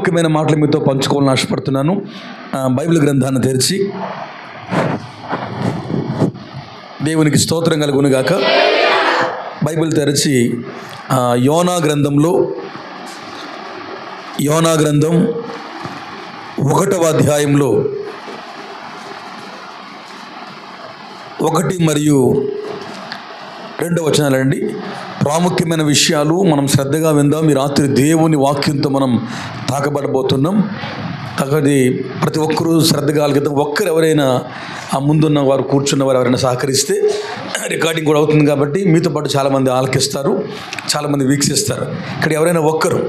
ప్రాముఖ్యమైన మాటలు మీతో పంచుకోవాలని ఆశపడుతున్నాను. బైబిల్ గ్రంథాన్ని తెరిచి దేవునికి స్తోత్రం కలుగునుగాక. బైబిల్ తెరిచి యోనా గ్రంథం 1వ అధ్యాయంలో 1 మరియు 2 వచనాలండి. ప్రాముఖ్యమైన విషయాలు మనం శ్రద్ధగా విందాం. ఈ రాత్రి దేవుని వాక్యంతో మనం తాకబడబోతున్నాం. కాబట్టి ప్రతి ఒక్కరూ శ్రద్ధగా ఆలకిద్దాం. ఒక్కరు ఎవరైనా ఆ ముందున్న వారు కూర్చున్నవారు ఎవరైనా సహకరిస్తే రికార్డింగ్ కూడా అవుతుంది. కాబట్టి మీతో పాటు చాలామంది ఆలకిస్తారు, చాలామంది వీక్షిస్తారు. ఇక్కడ ఎవరైనా ఒక్కరు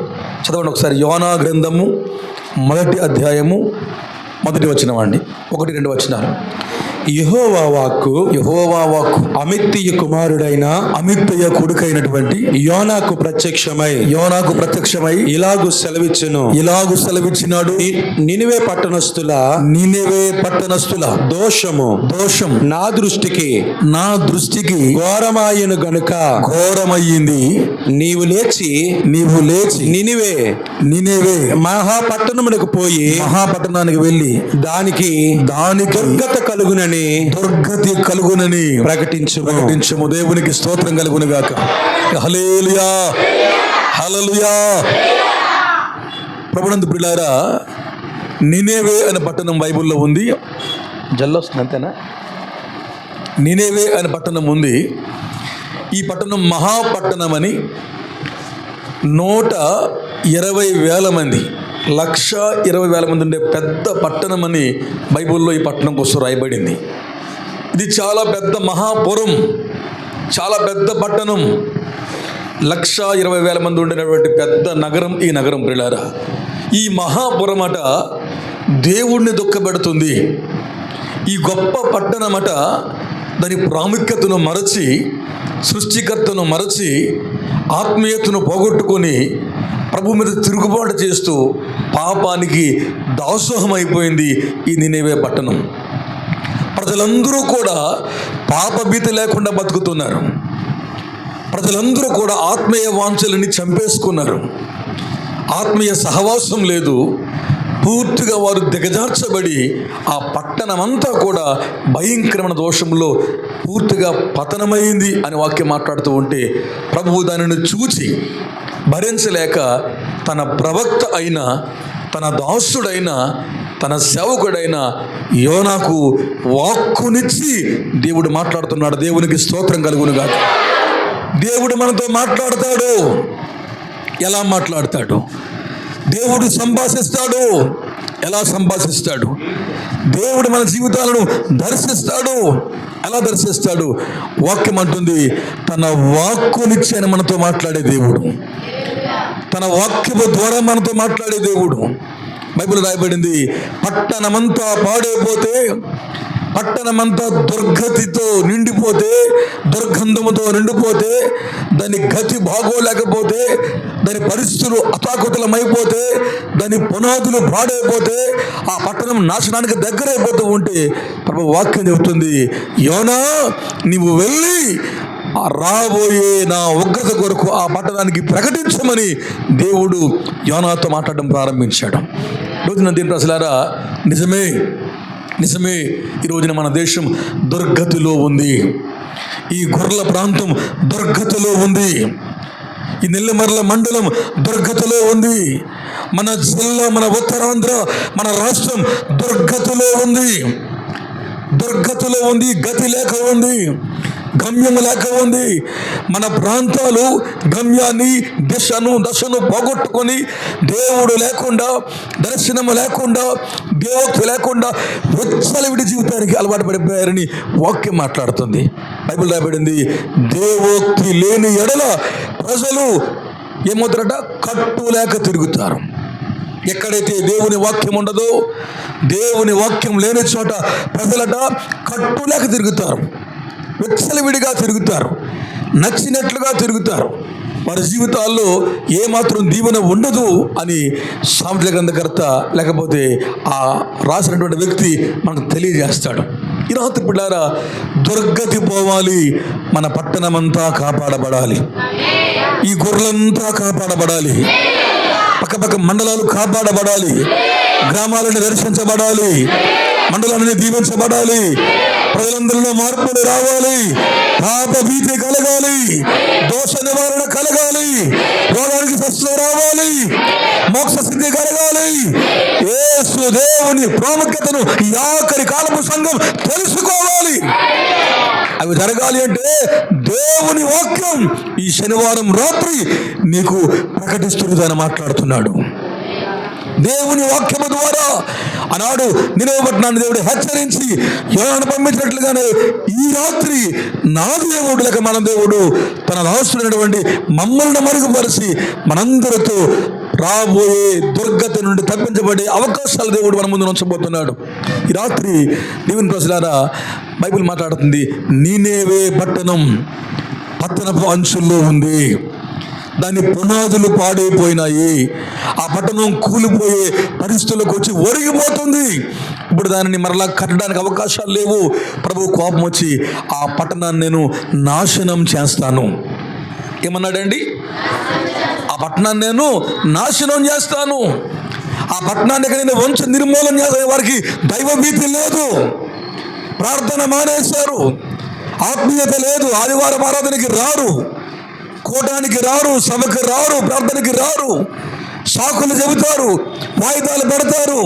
చదవండి ఒకసారి. యోనా గ్రంథము 1వ అధ్యాయము 1వ వచనం అండి. 1-2 వచనాలు. యెహోవా వాక్కు అమిత్తయి కుమారుడైన అమిత్తయ్య కొడుకైనటువంటి యోనాకు ప్రత్యక్షమై ఇలాగు సెలవిచ్చినాడు. నినివే పట్టణస్థుల దోషం నా దృష్టికి ఘోరమాయను గనుక ఘోరమయ్యింది. నీవు లేచి నినివే మహాపట్టణమునకు వెళ్ళి దానికి దుర్గతి కలుగునని ప్రకటించుము. దేవునికి స్తోత్రం కలుగునుగాక. హల్లెలూయా, హల్లెలూయా. ప్రభునందు ప్రియులారా, నినేవే అనే పట్టణం బైబిల్లో ఉంది. జల్లొస్తుంది అంతేనా? నినేవే అనే పట్టణం ఉంది. ఈ పట్టణం మహాపట్టణం అని 120,000 మంది 1,20,000 మంది ఉండే పెద్ద పట్టణం అని బైబిల్లో ఈ పట్టణం కోసం రాయబడింది. ఇది చాలా పెద్ద మహాపురం, చాలా పెద్ద పట్టణం. 1,20,000 మంది ఉండేటువంటి పెద్ద నగరం ఈ నగరం. ప్రియులారా, ఈ మహాపురం అట దేవుణ్ణి దుఃఖపెడుతుంది. ఈ గొప్ప పట్టణమట దాని ప్రాముఖ్యతను మరచి, సృష్టికర్తను మరచి, ఆత్మీయతను పోగొట్టుకొని ప్రభు మీద తిరుగుబాటు చేస్తూ పాపానికి దాసోహం అయిపోయింది ఈ నినేవే పట్టణం. ప్రజలందరూ కూడా పాపభీతి లేకుండా బతుకుతున్నారు. ప్రజలందరూ కూడా ఆత్మీయ వాంఛలని చంపేసుకున్నారు. ఆత్మీయ సహవాసం లేదు. పూర్తిగా వారు దిగజార్చబడి ఆ పట్టణమంతా కూడా భయంకరమైన దోషంలో పూర్తిగా పతనమైంది అని వాక్యం మాట్లాడుతూ ఉంటే ప్రభువు దానిని చూచి భరించలేక తన ప్రవక్త అయిన, తన దాసుడైన, తన సేవకుడైన యోనాకు వాక్కునిచ్చి దేవుడు మాట్లాడుతున్నాడు. దేవునికి స్తోత్రం కలుగునుగాక. దేవుడు మనతో మాట్లాడతాడు. ఎలా మాట్లాడతాడు? దేవుడు సంభాషిస్తాడు. ఎలా సంభాషిస్తాడు? దేవుడు మన జీవితాలను దర్శిస్తాడు. ఎలా దర్శిస్తాడు? వాక్యం అంటుంది, తన వాక్కునిచ్చి ఆయన మనతో మాట్లాడే దేవుడు, తన వాక్యము ద్వారా మనతో మాట్లాడే దేవుడు. బైబిల్ రాయబడింది, పట్టణమంతా పాడైపోతే, పట్టణమంతా దుర్గతితో నిండిపోతే, దుర్గంధముతో నిండిపోతే, దాని గతి బాగోలేకపోతే, దాని పరిస్థితులు అతాకుతలమైపోతే, దాని పునాదులు పాడైపోతే, ఆ పట్టణం నాశనానికి దగ్గరైపోతూ ఉంటే ప్రభు వాక్యం చెబుతుంది, యోనా నీవు వెళ్ళి రాబోయే నా ఉగ్రత కొరకు ఆ పట్టణానికి ప్రకటించమని దేవుడు యోనాతో మాట్లాడడం ప్రారంభించాడు. రోజున దీని ప్రజలారా, నిజమే ఈ రోజున మన దేశం దుర్గతిలో ఉంది. ఈ గొర్రెల ప్రాంతం దుర్గతిలో ఉంది. ఈ నెల్లిమర్ల మండలం దుర్గతిలో ఉంది. మన జిల్లా, మన ఉత్తరాంధ్ర, మన రాష్ట్రం దుర్గతిలో ఉంది. గతి లేక ఉంది, గమ్యం లేక ఉంది. మన ప్రాంతాలు గమ్యాన్ని, దశను పోగొట్టుకొని దేవుడు లేకుండా, దర్శనము లేకుండా, దేవోక్తి లేకుండా విచ్చలవిడి జీవితానికి అలవాటు పడిపోయారని వాక్యం మాట్లాడుతుంది. బైబిల్ రాయబడింది, దేవోక్తి లేని ఎడల ప్రజలు ఏమవుతారట? కట్టు లేక తిరుగుతారు. ఎక్కడైతే దేవుని వాక్యం ఉండదో, దేవుని వాక్యం లేని చోట ప్రజలట కట్టు లేక తిరుగుతారు, విచ్చలవిడిగా తిరుగుతారు, నచ్చినట్లుగా తిరుగుతారు. వారి జీవితాల్లో ఏమాత్రం దీవెన ఉండదు అని సామెతల గ్రంథకర్త లేకపోతే ఆ రాసినటువంటి వ్యక్తి మనకు తెలియజేస్తాడు. ఈ రాత్రి పిల్లారా, దుర్గతి పోవాలి, మన పట్టణమంతా కాపాడబడాలి, ఈ గొర్రెలంతా కాపాడబడాలి, పక్కపక్క మండలాలు కాపాడబడాలి, గ్రామాలను దర్శించబడాలి, మండలాన్ని దీవించబడాలి, ప్రజలందరిలో మార్పులు రావాలి, పాప భీతి కలగాలి, దోష నివారణ కలగాలి, రోగానికి స్వస్థత రావాలి, మోక్ష స్థితి కలగాలి. యేసు దేవుని ప్రాముఖ్యతను ఈ ఆఖరి కాలపు సంఘం తెలుసుకోవాలి. అవి జరగాలి అంటే దేవుని వాక్యం ఈ శనివారం రాత్రి నీకు ప్రకటిస్తున్నదని మాట్లాడుతున్నాడు. దేవుని వాక్యము ద్వారా ఆనాడు నినెవె పట్టణాన్ని దేవుడు హెచ్చరించి యోనాను పంపించినట్లుగానే ఈ రాత్రి నా దేవుడు లేక మన దేవుడు తన దాసుడైనటువంటి మమ్మల్ని మరుగుపరిచి మనందరితో రాబోయే దుర్గతి నుండి తప్పించబడే అవకాశాలు దేవుడు మన ముందు ఉంచబోతున్నాడు. ఈ రాత్రి దేవుని ప్రజలారా, బైబిల్ మాట్లాడుతుంది, నీనేవే పట్టణం పట్టణపు అంచుల్లో ఉంది, దాని పునాదులు పాడైపోయినాయి, ఆ పట్టణం కూలిపోయే పరిస్థితులకు వచ్చి ఒరిగిపోతుంది. ఇప్పుడు దానిని మరలా కట్టడానికి అవకాశాలు లేవు. ప్రభు కోపం వచ్చి ఆ పట్టణాన్ని నేను నాశనం చేస్తాను. ఏమన్నాడండి? ఆ పట్టణాన్ని నేను నాశనం చేస్తాను. ఆ పట్టణాన్ని నేను వంశ నిర్మూలన చేసే వారికి దైవ భీతి లేదు, ప్రార్థన మానేశారు, ఆత్మీయత లేదు, ఆదివారం ఆరాధనకి రారు, కూటానికి రారు, సభకు రారు, ప్రార్థనకి రారు, సాకులు చెబుతారు, వాయిదాలు పెడతారు,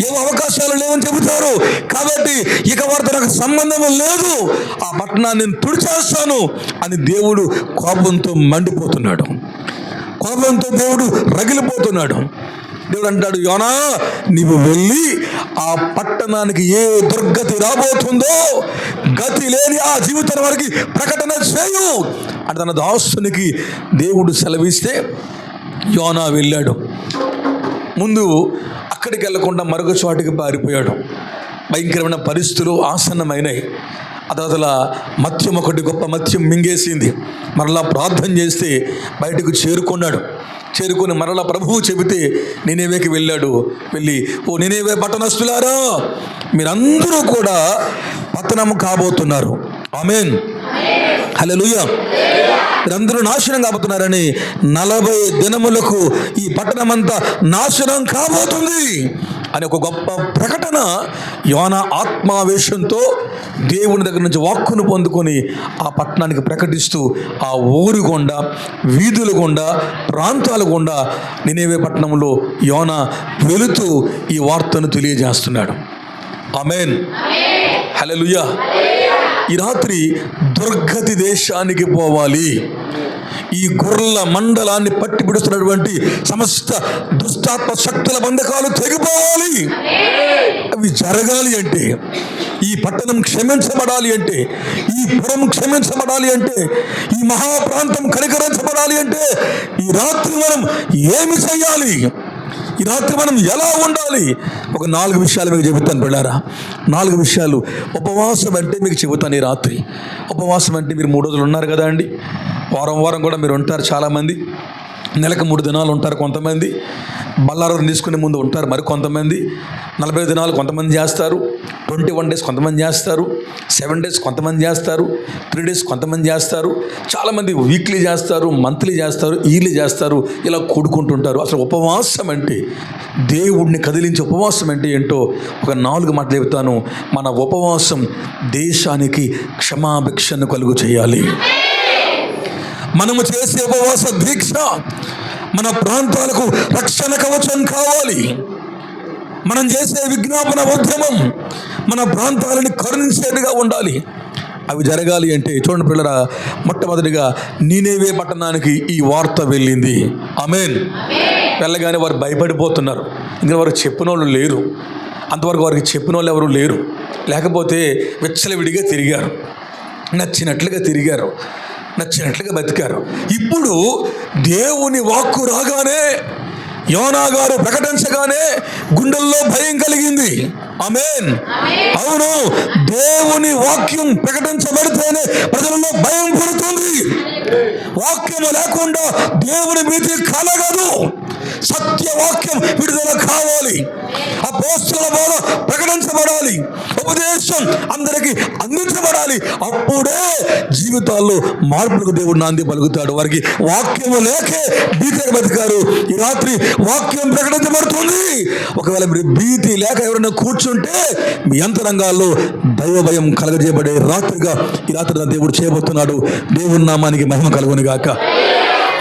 ఏమో అవకాశాలు లేవని చెబుతారు. కాబట్టి ఇక వారితో నాకు సంబంధం లేదు, ఆ పట్టణాన్ని నేను తుడిచేస్తాను అని దేవుడు కోపంతో మండిపోతున్నాడు. కోపంతో దేవుడు రగిలిపోతున్నాడు. దేవుడు అంటాడు, యోనా నీవు వెళ్ళి ఆ పట్టణానికి ఏ దుర్గతి రాబోతుందో గతి లేని ఆ జీవితం వారికి ప్రకటన చేయు అంటే తన దాసునికి దేవుడు సెలవిస్తే యోనా వెళ్ళాడు. ముందు అక్కడికి వెళ్లకుండా మరొక చోటికి పారిపోయాడు. భయంకరమైన పరిస్థితులు ఆసన్నమైనాయి. ఆ తర్వాత మత్యం ఒకటి గొప్ప మత్యం మింగేసింది. మరలా ప్రార్థన చేస్తే బయటకు చేరుకున్నాడు. చేరుకొని మరలా ప్రభువు చెబితే నినెవేకి వెళ్ళాడు. వెళ్ళి, ఓ నినెవే పట్టణస్థులారా, మీరందరూ కూడా పతనం కాబోతున్నారు. ఆమేన్, హల్లెలూయా. మీరందరూ నాశనం కాబోతున్నారని 40 దినములకు ఈ పట్టణమంతా నాశనం కాబోతుంది అని ఒక గొప్ప ప్రకటన యోనా ఆత్మావేశంతో దేవుని దగ్గర నుంచి వాక్కును పొందుకొని ఆ పట్టణానికి ప్రకటిస్తూ ఆ ఊరు గుండా, వీధుల గుండా, ప్రాంతాల గుండా నినెవే పట్టణంలో యోనా వెళుతూ ఈ వార్తను తెలియజేస్తున్నాడు. ఆమేన్, హల్లెలూయా. ఈ రాత్రి దుర్గతి దేశానికి పోవాలి. ఈ గొర్రెల మండలాన్ని పట్టి పిడుస్తున్నటువంటి సమస్త దుష్టాత్మ శక్తుల బంధకాలు తెగిపోవాలి. అవి జరగాలి అంటే, ఈ పట్టణం క్షమించబడాలి అంటే, ఈ పురం క్షమించబడాలి అంటే, ఈ మహాప్రాంతం కనికరించబడాలి అంటే ఈ రాత్రి మనం ఏమి చేయాలి? ఈ రాత్రి మనం ఎలా ఉండాలి? ఒక 4 విషయాలు మీకు చెబుతాను పిల్లారా. 4 విషయాలు. ఉపవాసం అంటే మీకు చెబుతాను. ఈ రాత్రి ఉపవాసం అంటే మీరు 3 రోజులు ఉన్నారు కదా అండి. వారం కూడా మీరు ఉంటారు చాలామంది. నెలకు 3 దినాలు ఉంటారు కొంతమంది. బల్లారం తీసుకునే ముందు ఉంటారు మరి కొంతమంది. 40 దినాలు కొంతమంది చేస్తారు. 21 డేస్ కొంతమంది చేస్తారు. 7 డేస్ కొంతమంది చేస్తారు. 3 డేస్ కొంతమంది చేస్తారు. చాలామంది వీక్లీ చేస్తారు, మంత్లీ చేస్తారు, ఇయర్లీ చేస్తారు. ఇలా కూడుకుంటుంటారు. అసలు ఉపవాసం అంటే, దేవుడిని కదిలించే ఉపవాసం అంటే ఏంటో ఒక 4 మాటలు చెబుతాను. మన ఉపవాసం దేశానికి క్షమాభిక్షను కలుగు చేయాలి. మనము చేసే ఉపవాస దీక్ష మన ప్రాంతాలకు రక్షణ కవచం కావాలి. మనం చేసే విజ్ఞాపన ఉద్యమం మన ప్రాంతాలని కరుణించేట్టుగా ఉండాలి. అవి జరగాలి అంటే చూడండి పిల్లరా, మొట్టమొదటిగా నీనెవే పట్టణానికి ఈ వార్త వెళ్ళింది. ఆమేన్. వెళ్ళగానే వారు భయపడిపోతున్నారు. ఇంకా వారు చెప్పిన వాళ్ళు లేరు. అంతవరకు వారికి చెప్పిన వాళ్ళు ఎవరు లేరు. లేకపోతే విచ్చలవిడిగా తిరిగారు, నచ్చినట్లుగా తిరిగారు, నచ్చినట్లుగా బతికారు. ఇప్పుడు దేవుని వాక్కు రాగానే, యోనా గారు ప్రకటించగానే గుండెల్లో భయం కలిగింది. ఆమేన్. అవును, దేవుని వాక్యం ప్రకటించబడితేనే ప్రజలలో భయం పుడుతుంది. వాక్యము లేకుండా దేవుని భీతి కలగదు. సత్యవాక్యం విడుదల కావాలి, అపోస్తలుల బోధ ప్రకటించబడాలి, ఉపదేశం అందరికీ అందించబడాలి. అప్పుడే జీవితాల్లో మార్పులకు దేవుడు నాంది పలుకుతాడు. వారికి వాక్యము లేకే భీతిగా బతికారు. ఈ రాత్రి వాక్యం ప్రకటించబడుతుంది. ఒకవేళ మీరు భీతి లేక ఎవరైనా కూర్చుంటే మీ అంతరంగాల్లో దైవ భయం కలగజేయబడే రాత్రిగా ఈ రాత్రి దేవుడు చేయబోతున్నాడు. దేవుని నామానికి మహిమ కలుగును గాక.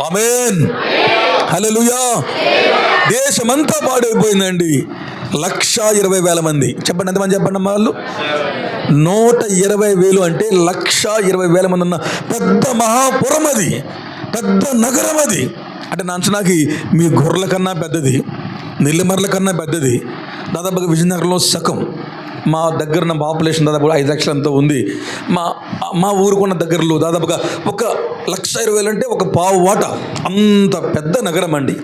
ఆమేన్. హల్లెలూయా. దేశమంతా పాడైపోయిందండి. 1,20,000 మంది. చెప్పండి ఎంతమంది? చెప్పండి అమ్మా. వాళ్ళు 120,000 అంటే 1,20,000 మంది ఉన్న పెద్ద మహాపురం అది, పెద్ద నగరం అది. అంటే నా అంచనాకి మీ గొర్రెల కన్నా పెద్దది, నెల్లిమర్ల కన్నా పెద్దది. దాదాపుగా విజయనగరంలో సగం. మా దగ్గర ఉన్న పాపులేషన్ దాదాపు 5 లక్షలంతా ఉంది. మా ఊరుకున్న దగ్గరలో దాదాపుగా 1,20,000 అంటే ఒక పావు వాట. అంత పెద్ద నగరం అండి.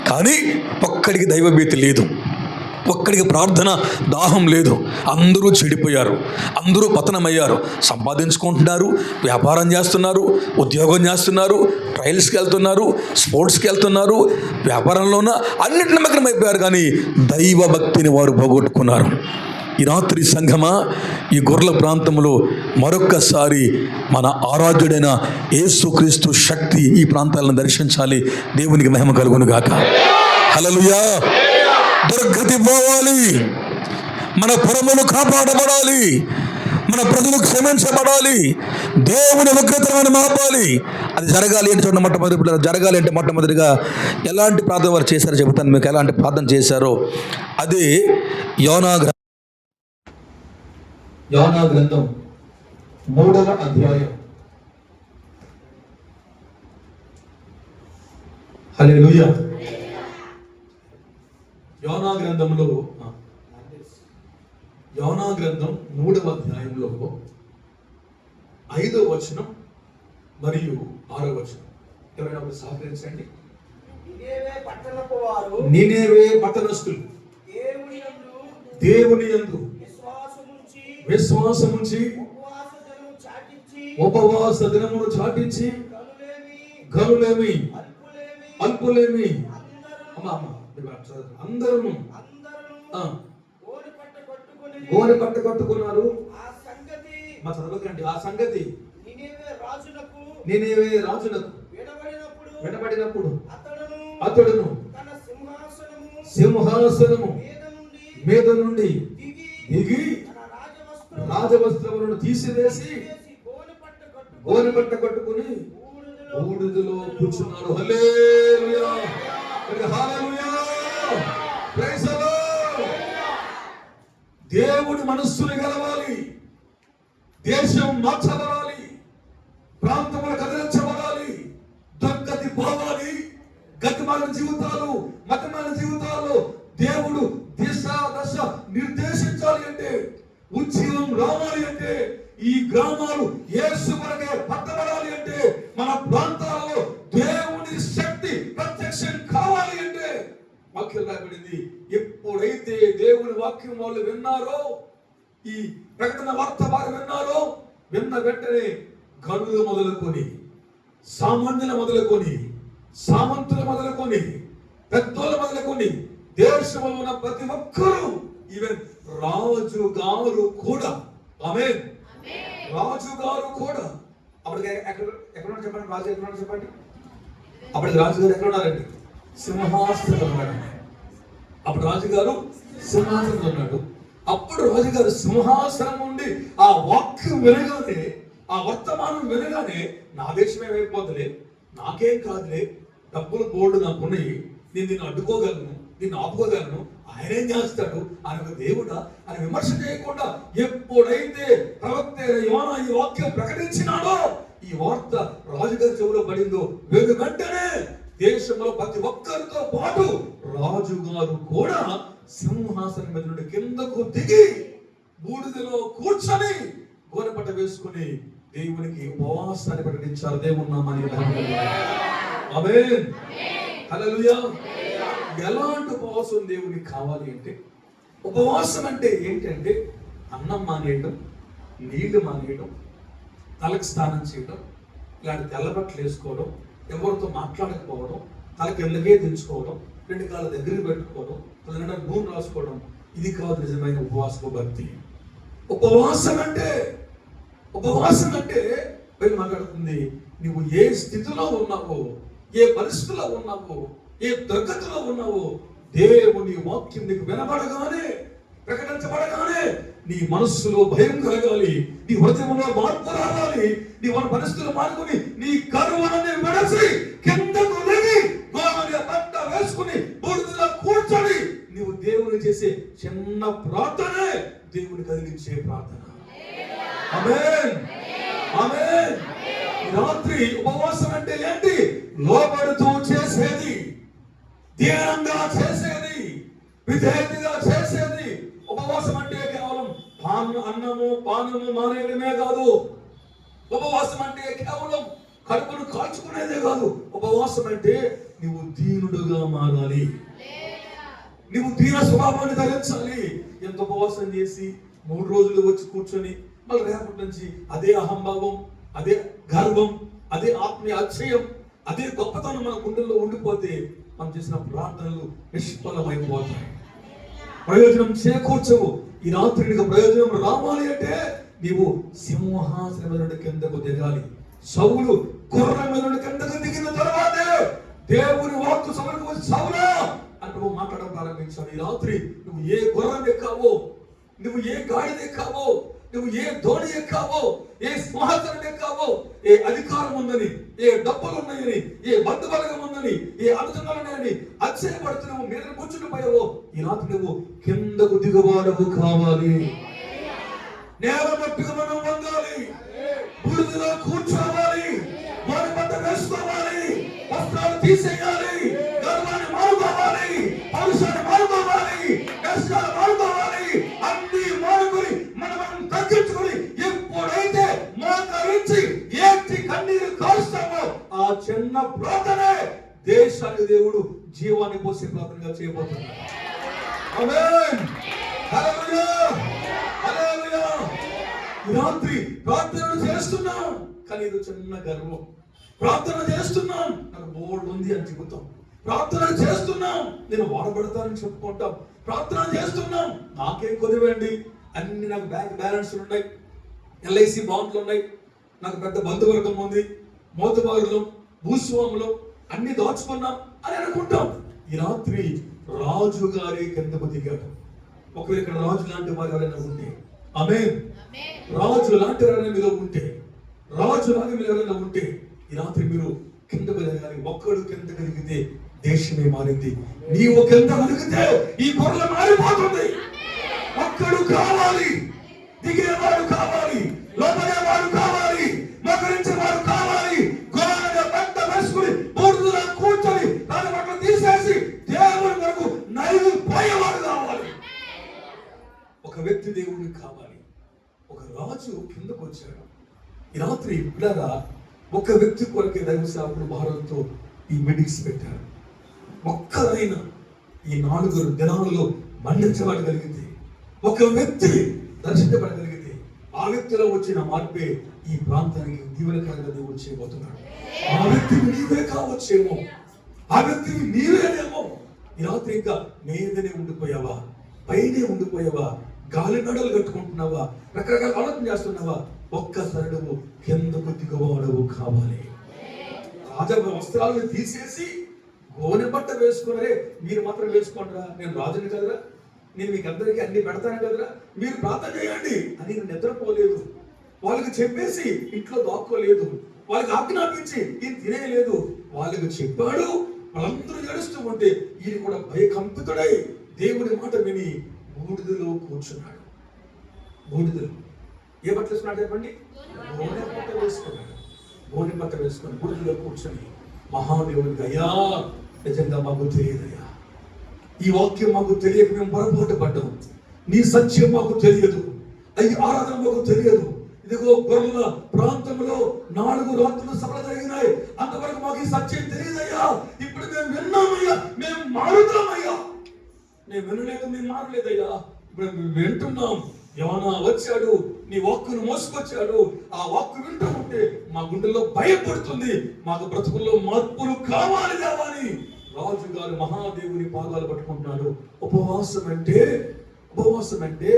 కానీ ఒక్కడికి దైవభీతి లేదు, ఒక్కడికి ప్రార్థన దాహం లేదు. అందరూ చెడిపోయారు, అందరూ పతనమయ్యారు. సంపాదించుకుంటున్నారు, వ్యాపారం చేస్తున్నారు, ఉద్యోగం చేస్తున్నారు, ట్రయల్స్కి వెళ్తున్నారు, స్పోర్ట్స్కి వెళ్తున్నారు, వ్యాపారంలోన అన్నిటి నమ్మకం అయిపోయారు. కానీ దైవ భక్తిని వారు పోగొట్టుకున్నారు. ఈ రాత్రి సంఘమా, ఈ గొర్రెల ప్రాంతంలో మరొక్కసారి మన ఆరాధ్యుడైన యేసుక్రీస్తు శక్తి ఈ ప్రాంతాలను దర్శించాలి. దేవునికి మహిమ కలుగును గాక. హల్లెలూయా. దుర్గతి పోవాలి, మన పురములు కాపాడబడాలి, మన ప్రజలు క్షమించబడాలి, దేవుని ఉగ్రతను మాపాలి. అది జరగాలి అంటే చూడండి, మొట్టమొదటి జరగాలి అంటే మొట్టమొదటిగా ఎలాంటి ప్రార్థన వారు చేశారో చెబుతాను మీకు. ఎలాంటి ప్రార్థన చేశారో అదే యోనా గ్రంథం 3వ అధ్యాయం. హల్లెలూయా. యోనా గ్రంథం 3వ అధ్యాయంలో 5వ వచనం మరియు 6వ వచనం. ఎవరైనా ఒకటి సహకరించండి. నినేవే పట్టణస్థులు దేవుని యందు విశ్వాసముంచి ఉపవాస దినమును చాటించి గనులేమి అల్పులేమి అందరూ గోనె పట్ట కట్టుకున్నారు. మా చదవకండి. ఆ సంగతి నినేవే రాజునకు వినబడినప్పుడు అతడును సింహాసనము మీద నుండి దిగి రాజవస్త్రములను తీసివేసి గోనె పట్ట కట్టుకుని బూడిదలో కూర్చున్నాడు. Hallelujah. Hallelujah. Praise the lord. దేవుడి మనస్సును గెలవాలి, దేశం మార్చబడాలి, ప్రాంతములు కదిలించబడాలి, దుర్గతి పోవాలి. గతిమాలిన జీవితాలు, మతమైన జీవితాలు దేవుడు దశ నిర్దేశించాలి అంటే, ఉద్యమం రావాలి అంటే, ఈ గ్రామాలు యేసు కొరకే పట్టబడాలి అంటే, మన ప్రాంతాల్లో దేవుని శక్తి ప్రత్యక్షం కావాలి అంటే వాక్యం రాయబడింది. ఎప్పుడైతే దేవుని వాక్యం వాళ్ళు విన్నారో, ఈ ప్రకటన వార్త వారు విన్నారో, విన్న వెంటనే గనులు మొదలుకొని, సామాన్యులు మొదలుకొని, సామంతులు మొదలుకొని, పెద్దోళ్ళు మొదలుకొని, దేశంలో ఉన్న ప్రతి ఒక్కరూ, ఈవెన్ రాజు గారు కూడా, ఆమేన్, రాజు గారు కూడా. అప్పటికి ఎక్కడ చెప్పండి, రాజు ఎక్కడ చెప్పండి. అప్పటికి రాజుగారు ఎక్కడ ఉన్నారండి? సింహాసనం ఉన్నాడు. అప్పుడు రాజుగారు సింహాసనం ఉన్నాడు. అప్పుడు రాజుగారు సింహాసనం ఉండి ఆ వాక్యం వినగానే, ఆ వర్తమానం వినగానే, నా దేశం ఏమైపోతుందిలే, నాకేం కాదులే, డబ్బులు బోర్డు నాకు ఉన్నాయి, నేను దీన్ని అడ్డుకోగలను, దీన్ని ఆపుకోగలను, ఆయన ఏం చేస్తాడు, ఆయన ఒక దేవుడా అని విమర్శ చేయకుండా ఎప్పుడైతే ప్రవక్త యోనా ఈ వాక్యం ప్రకటించినాడో, ఈ వార్త రాజుగారి చెవిలో పడిందో, వెంటనే దేశంలో ప్రతి ఒక్కరితో పాటు రాజుగారు కూడా సింహాసనం మీద నుండి కిందకు దిగి బూడిదలో కూర్చొని గోనెపట్ట వేసుకుని దేవునికి ఉపవాసాన్ని ప్రకటించారు. దేవుని నామానికి ఆమేన్. హల్లెలూయా. ఎలాంటి ఉపవాసం దేవునికి కావాలి అంటే, ఉపవాసం అంటే ఏంటంటే అన్నం మానేయడం, నీళ్లు మానేయడం, తలకు స్నానం చేయడం, ఇలాంటి తెల్ల బట్టలు వేసుకోవడం, ఎవరితో మాట్లాడకపోవడం, తల కిందకే దించుకోవడం, రెండు కాళ్ళ దగ్గర పెట్టుకోవడం, నిండా నూనె రాసుకోవడం, ఇది కాదు నిజమైన ఉపవాసపు భక్తి. ఉపవాసం అంటే పైన మాట్లాడుతుంది, నువ్వు ఏ స్థితిలో ఉన్నావో, ఏ పరిస్థితిలో ఉన్నావో, ఏ దుర్గతిలో ఉన్నావో, దేవుని వాక్యం నీకు వినబడగానే, ప్రకటించబడగానే నీ మనస్సులో భయం కలగాలి, నీ హృదయంలో మార్పు రావాలి, నీ మన పరిస్థితులు మారుకొని నీ గర్వాన్ని విడచి కిందకు దిగి గోమని బట్ట వేసుకుని బూడిదలో కూర్చొని నీవు దేవుని చేసే చిన్న ప్రార్థనే దేవుని కదిలించే ప్రార్థన. ఆమేన్, ఆమేన్. రాత్రి ఉపవాసం అంటే ఏంటి? లోబడుతూ చేసేది, ధ్యానంగా చేసేది, విధేయతగా చేసేది. ఉపవాసం అంటే కేవలం అన్నము పానము మానేయడమే కాదు. ఉపవాసం అంటే కేవలం కడుపును కాల్చుకునేదే కాదు. ఉపవాసం అంటే నువ్వు దీనుడుగా మారాలి, నువ్వు దీన స్వభావాన్ని ధరించాలి. ఎంత ఉపవాసం చేసి 3 రోజులు వచ్చి కూర్చొని మళ్ళీ రేపటి నుంచి అదే అహంభావం, అదే గర్వం, అదే ఆత్మీయ అక్షయం, అదే గొప్పతనం మన గుండెల్లో ఉండిపోతే మనం చేసిన ప్రార్థనలు నిష్ఫలమైపోతాయి, ప్రయోజనం చేకూర్చవు. ఈ రాత్రి నీకు ప్రయోజనం రావాలి అంటే నీవు సింహాసనం నుండి కిందకు దిగాలి. సౌలు గుర్రం మీద నుండి కిందకు దిగిన తర్వాతే దేవుని వాక్కు సౌలుకు వచ్చి సౌలా అంటూ మాట్లాడడం ప్రారంభించాడు. ఈ రాత్రి నువ్వు ఏ గుర్రం ఎక్కావో, నువ్వు ఏ గాడిద ఎక్కావో, నువ్వు ఏ ధోని ఎక్కావో, ఏ సింహాసనం ఎక్కావో, ఏ అధికారం ఉందని, ఏ డబ్బులు ఉన్నాయని, ఏ బంధుబలగం ఉందని, ఏ అనుచరులు ఉన్నాయని అతిశయపడుతూ నువ్వు మీద కూర్చుని పోయావో, ఈ రాత్రి నువ్వు కిందకు దిగువాడవు కావాలి. నేల మట్టుకు మనం వంగాలి, బూడిదలో కూర్చోవాలి, వారి పట్ట వేసుకోవాలి, వస్త్రాలు తీసేయాలి, గర్వాన్ని మారుకోవాలి, పౌరుషాన్ని మారుకోవాలి, కష్టాలు మారుకోవాలి, అన్ని మారుకొని మనం తగ్గించుకొని ఎప్పుడైతే మోకరించి ఏటి కన్నీరు కాలుస్తామో ఆ చిన్న ప్రార్థనే దేశానికి దేవుడు జీవాన్ని పోసే ప్రార్థనగా చేయబోతున్నాడు. ఆమేన్, హల్లెలూయా, హల్లెలూయా. ఈ రాత్రి ప్రార్థనలు చేస్తున్నాం కానీ ఇది చిన్న గర్వం. ప్రార్థన చేస్తున్నాం నాకు బోర్డు ఉంది అని చెబుతాం, ప్రార్థన చేస్తున్నాం నేను వాడబడతానని చెప్పుకుంటాం, ప్రార్థన చేస్తున్నాం నాకేం కొద్దివండి, అన్ని నాకు బ్యాంక్ బ్యాలెన్స్ ఉన్నాయి, LIC బాండ్లు ఉన్నాయి, నాకు పెద్ద బంధువర్గం ఉంది, మోతబారులు, భూస్వాములు అన్ని దాచుకున్నాం అని అనుకుంటాం. ఈ రాత్రి రాజు గారి కిందకు దిగాడు. ఒకవేళ ఇక్కడ రాజు లాంటి వారు ఎవరైనా ఉంటే, ఆమేన్, రాజు లాంటి ఎవరైనా మీలో ఉంటే, రాజు లాగా మీరు ఎవరైనా ఉంటే ఈ రాత్రి మీరు కిందకు దిగాలి. ఒక్కడు కింద కలిగితే దేశమే మారింది. నీవు కింద కలిగితే ఈ గొర్రె మారిపోతుంది. ఒక్కడు కావాలి, దిగేవాడు కావాలి, లోపడేవాడు కావాలి, మకరించేవాడు కావాలి, గొర్రె బట్ట వేసుకుని బూడిదలో కూర్చొని దాని పట్ల తీసేసి దేవుని వరకు నలిగిపోయేవాడు కావాలి. ఒక వ్యక్తి దేవుడికి కావాలి. ఒక రాజు కిందకు వచ్చాడు. ఈ రాత్రి పిల్లగా ఒక వ్యక్తి కొరకే దైవ సేవకుడు భారంతో ఈ మీటింగ్స్ పెట్టారు. ఒక్కరైనా ఈ 4 దినాలలో మండించబడగలిగితే, ఒక వ్యక్తి దర్శించబడగలిగితే ఆ వ్యక్తిలో వచ్చిన మార్పే ఈ ప్రాంతానికి దీవెనకరంగా దేవుడు చేయబోతున్నాడు. ఆ వ్యక్తిని నీవే కావచ్చేమో, ఆ వ్యక్తిని నీవేనేమో. ఈ రాత్రి ఇంకా మీదనే ఉండిపోయావా, పైనే ఉండిపోయావా, గాలి నడలు కట్టుకుంటున్నావా, రకరకాల ఆలోచన చేస్తున్నావా? ఒక్కసారి నువ్వు కిందకు దిగువాడవు కావాలి. రాజ వస్త్రాలను తీసేసి గోనె బట్ట వేసుకున్నారే, మీరు మాత్రం వేసుకోండిరా, నేను రాజుని కదరా, నేను మీకు అందరికీ అన్ని పెడతాను కదరా, మీరు ప్రార్థన చేయండి అని నేను నిద్రపోలేదు. వాళ్ళకి చెప్పేసి ఇంట్లో దాక్కోలేదు, వాళ్ళకి ఆజ్ఞాపించి ఈయన తినేయలేదు. వాళ్ళకి చెప్పాడు, వాళ్ళందరూ ఏడుస్తూ ఉంటే ఈయన కూడా భయకంపితుడై దేవుని మాట విని బూడిదలో కూర్చున్నాడు. బూడిదలో ఏ బట్టలు వేసుకున్నాడు చెప్పండి? గోనె బట్ట వేసుకున్నాడు. గోనె బట్ట వేసుకుని బూడిదలో కూర్చొని మహాదేవునికి, అయ్యా నిజంగా మాకు తెలియదయ్యా, ఈ వాక్యం మాకు తెలియక మేము పొరపాటు పడ్డాం, నీ సత్యం మాకు తెలియదు, ఈ ఆరాధన మాకు తెలియదు. ఇదిగో గొర్రెల ప్రాంతంలో 4 రాత్రులు సభలు జరిగినాయి, అంతవరకు మాకు ఈ సత్యం తెలియదయ్యా. ఇప్పుడు మేము విన్నామయ్యా, మేము మారుతామయ్యా. మేము వినలేదు, మేము మారలేదయ్యా, ఇప్పుడు మేము వింటున్నాం. యోనా వచ్చాడు, నీ వాక్కును మోసుకొచ్చాడు, ఆ వాక్కు వింటూ ఉంటే మా గుండెల్లో భయపడుతుంది, మాకు బ్రతుకుల్లో మార్పులు కావాలి కావాలి. రాజు గారు మహాదేవుని పాదాలు పట్టుకుంటున్నాడు. ఉపవాసం అంటే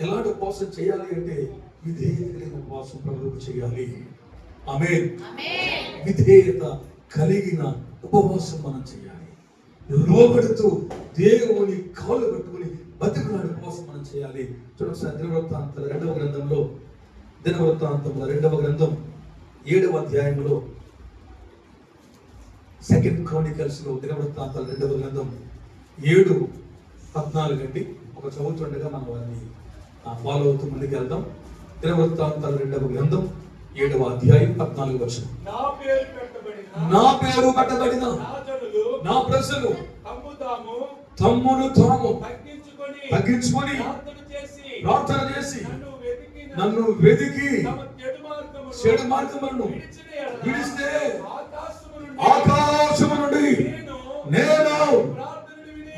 ఎలాంటి ఉపవాసం చేయాలి అంటే విధేయత కలిగిన ఉపవాసం ప్రభువుకు చేయాలి. ఆమేన్. విధేయత కలిగిన ఉపవాసం మనం చేయాలి. లోబడుతూ దేవుని కాళ్ళు పట్టుకుని బతికులాడి ఉపవాసం మనం చేయాలి. చూడొకసారి దినవృత్తాంతాల 2వ గ్రంథంలో, దినవృత్తాంతముల 2వ గ్రంథం 7వ అధ్యాయంలో, 2 Chronicles లో దినవృత్తాంతాల 2వ గ్రంథం 7:14 అండి. ఒక చదువుతుండగా మనం వారిని ఫాలో అవుతూ ముందుకు వెళ్దాం. దినవృత్తాంతాల 2వ గ్రంథం 7వ అధ్యాయం 14వ వచనం. నా పేరు పెట్టబడిన నా ప్రజలు తమ్మును తాము తగ్గించుకొని ప్రార్థన చేసి నన్ను వెదికి చెడు మార్గములను విడిస్తే ఆకాశము నుండి నేను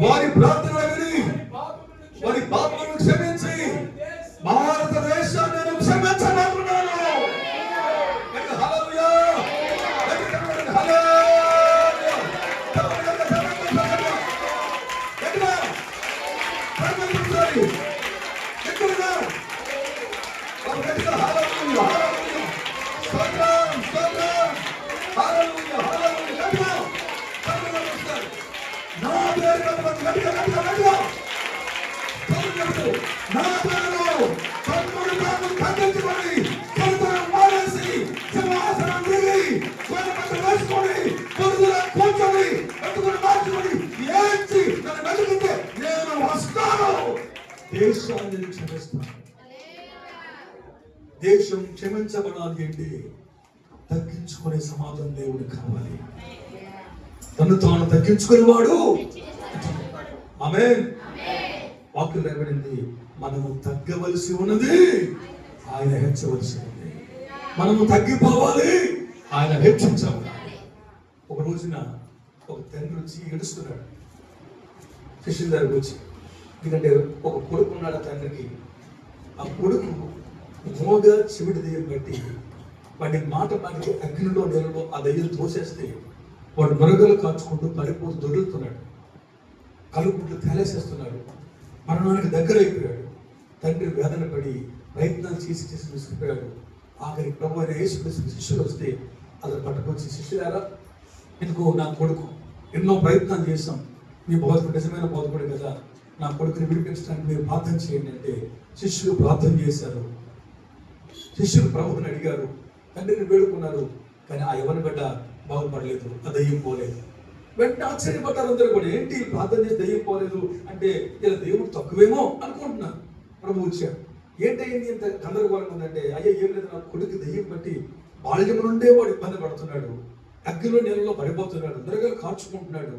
వారి ప్రార్థన విని వారి పాపములను క్షమించి భారతదేశాన్ని నేను క్షమించబోతున్నాను. దేశాన్ని క్షమిస్తాను. దేశం క్షమించబడాలి అంటే తగ్గించుకునే సమాజం దేవుడు కావాలి. తను తాను తగ్గించుకునేవాడు. ఆమేన్. వాక్యం రాయబడింది, మనము తగ్గవలసి ఉన్నది, ఆయన హెచ్చవలసి ఉంది. మనము తగ్గిపోవాలి, ఆయన హెచ్చించాలి. ఒక రోజున ఒక తండ్రి వచ్చి ఏడుస్తున్నాడు శిష్యుల దగ్గరకు వచ్చి. ఎందుకంటే ఒక కొడుకు ఉన్నాడు ఆ తండ్రికి. ఆ కొడుకు మోగ చెవిటి దెయ్యం బట్టి వాడి మాట మాటికి అగ్నిలో నీళ్ళలో ఆ దెయ్యం తోసేస్తే వాడు మరుగులు కాచుకుంటూ పడిపోతూ దొరుకుతున్నాడు. కలుపుట్లు తేలేసేస్తున్నాడు. మరణానికి దగ్గర అయిపోయాడు. తండ్రి వేదన పడి ప్రయత్నాలు చేసి విసిగిపోయాడు. ఆఖరి ప్రభు అయిన యేసుక్రీస్తు శిష్యులు వస్తే అతను పట్టుకొచ్చి, శిష్యులారా, ఎందుకో నా కొడుకు ఎన్నో ప్రయత్నాలు చేశాం, మీ బోధకుడు నిజమైన బోధకుడు కదా, నా కొడుకుని విడిపించడానికి మీరు ప్రార్థన చేయండి అంటే శిష్యులు ప్రార్థన చేశారు. శిష్యులు ప్రభువుని అడిగారు, తండ్రిని వేడుకున్నారు. కానీ ఆ యవన బిడ్డ బాగుపడలేదు, ఆ దయ్యం పోలేదు. వెంటనే ఆశ్చర్యపడ్డారు అందరూ కూడా. ఏంటి ప్రార్థన చేసి దయ్యం పోలేదు అంటే ఇలా దేవుడు తక్కువేమో అనుకుంటున్నారు. ప్రభు వచ్చాడు. ఏంటయింది ఇంత గందరగోళంగా ఉందంటే, అయ్యా ఏం లేదు, నా కొడుకు దయ్యం బట్టి బాల్యం నుండే వాడు ఇబ్బంది పడుతున్నాడు, అగ్గిలో నీళ్ళలో పడిపోతున్నాడు, అందరిగా కార్చుకుంటున్నాడు,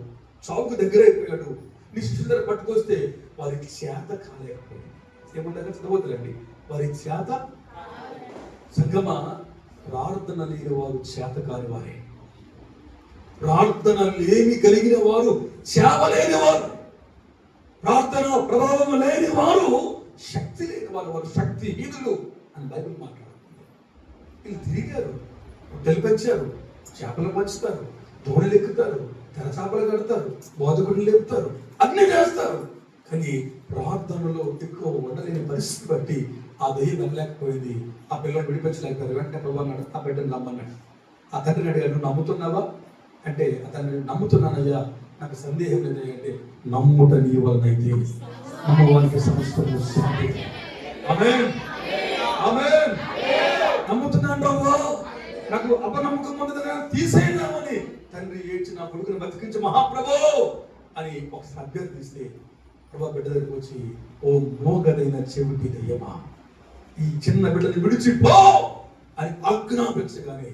చావుకు దగ్గర అయిపోయాడు. నీ శిష్యుల దగ్గర పట్టుకొస్తే వారికి చేత కాలేకపోయింది. ఏమంటారు చదవద్దులండి, వారికి చేత. సంగమ, ప్రార్థన లేని వారు చేత కాని వారే. ప్రార్థన లేమి కలిగిన వారు చేవలేని వారు. ప్రార్థన ప్రభావం లేని వారు శక్తి లేని వారు. వారు శక్తిహీనులు అని బైబిల్ మాట్లాడుతుంది. వీళ్ళు తిరిగారు, రొట్టెలు పెంచారు, చేపలు పంచుతారు, దోణిలు ఎక్కుతారు, తెరచాపలు కడతారు, బోధకుడు లేపుతారు, అన్ని చేస్తారు. కానీ ప్రార్థనలో ఎక్కువ ఉండలేని పరిస్థితి బట్టి ఆ దయ్యం వెళ్ళలేకపోయింది. ఆ పిల్లలు విడిపించలేకపోయారు. వెంటనే ప్రభు అన్నాడు, ఆ బిడ్డను నమ్మన్నాడు. ఆ తండ్రిని అడిగాడు, నువ్వు నమ్ముతున్నావా అంటే అతన్ని నమ్ముతున్నానయ్యా, నాకు సందేహం లేదయ్యా అంటే, నమ్ముట నీ వలనైతే నమ్మవానికి సమస్తము సాధ్యం. ఆమేన్, ఆమేన్. నమ్ముతున్నాను ప్రభు, నాకు అపనమ్మకం ఉన్నది, తీసేయదామని తండ్రి ఏడ్చి నా కొడుకుని బతికించి మహాప్రభు అని ఒకసారి అభ్యర్థిస్తే ప్రభు బిడ్డ దగ్గరికి వచ్చి, ఓ మోగదైన చెవిటి దయ్యమా, ఈ చిన్న బిడ్డని విడిచిపో అని ఆజ్ఞాపించగానే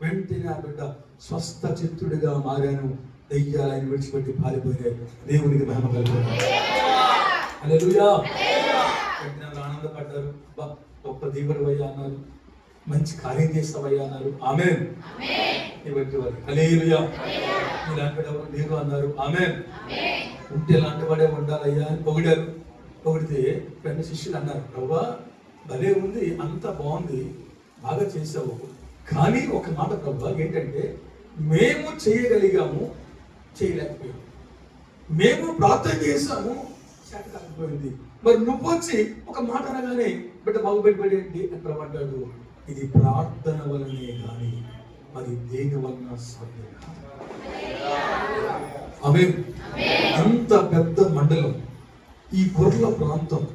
వెంటనే ఆ బిడ్డ స్వస్థ చిత్తుడిగా మారాను. దయ్యాలను విడిచిపెట్టి పారిపోయినాయి. దేవునికి మహిమ కలుగుతుంది. హల్లెలూయా. వెంటనే ఆనందపడ్డారు. గొప్ప దేవుడు అయ్యా అన్నారు, మంచి కార్యం చేస్తావయ్యా అన్నారు. ఆమేన్. ఇవంటి వారు హల్లెలూయా. ఇలాంటి వాడు ఎవరు లేరు అన్నారు. ఆమేన్. ఉంటే ఇలాంటి వాడే ఉండాలయ్యా అని పొగిడారు. పొగిడితే రెండు శిష్యులు అన్నారు, ప్రభువా భలే ఉంది, అంత బాగుంది, బాగా చేసావు, కానీ ఒక మాట ప్రభువా, ఏంటంటే మేము చేయగలిగాము, చేయలేకపోయాము. మేము ప్రార్థన చేసాము, చేత కాకపోయింది. మరి నువ్వు వచ్చి ఒక మాట అనగానే బిడ్డ బాగుపెట్టబడేంటి అని ప్రమాడాడు. ఇది ప్రార్థన వలనే కానీ మరి దేని వలన సాధ్యం కాదు. ఆమేన్. అంత పెద్ద మండలం, ఈ గొర్రెల ప్రాంతం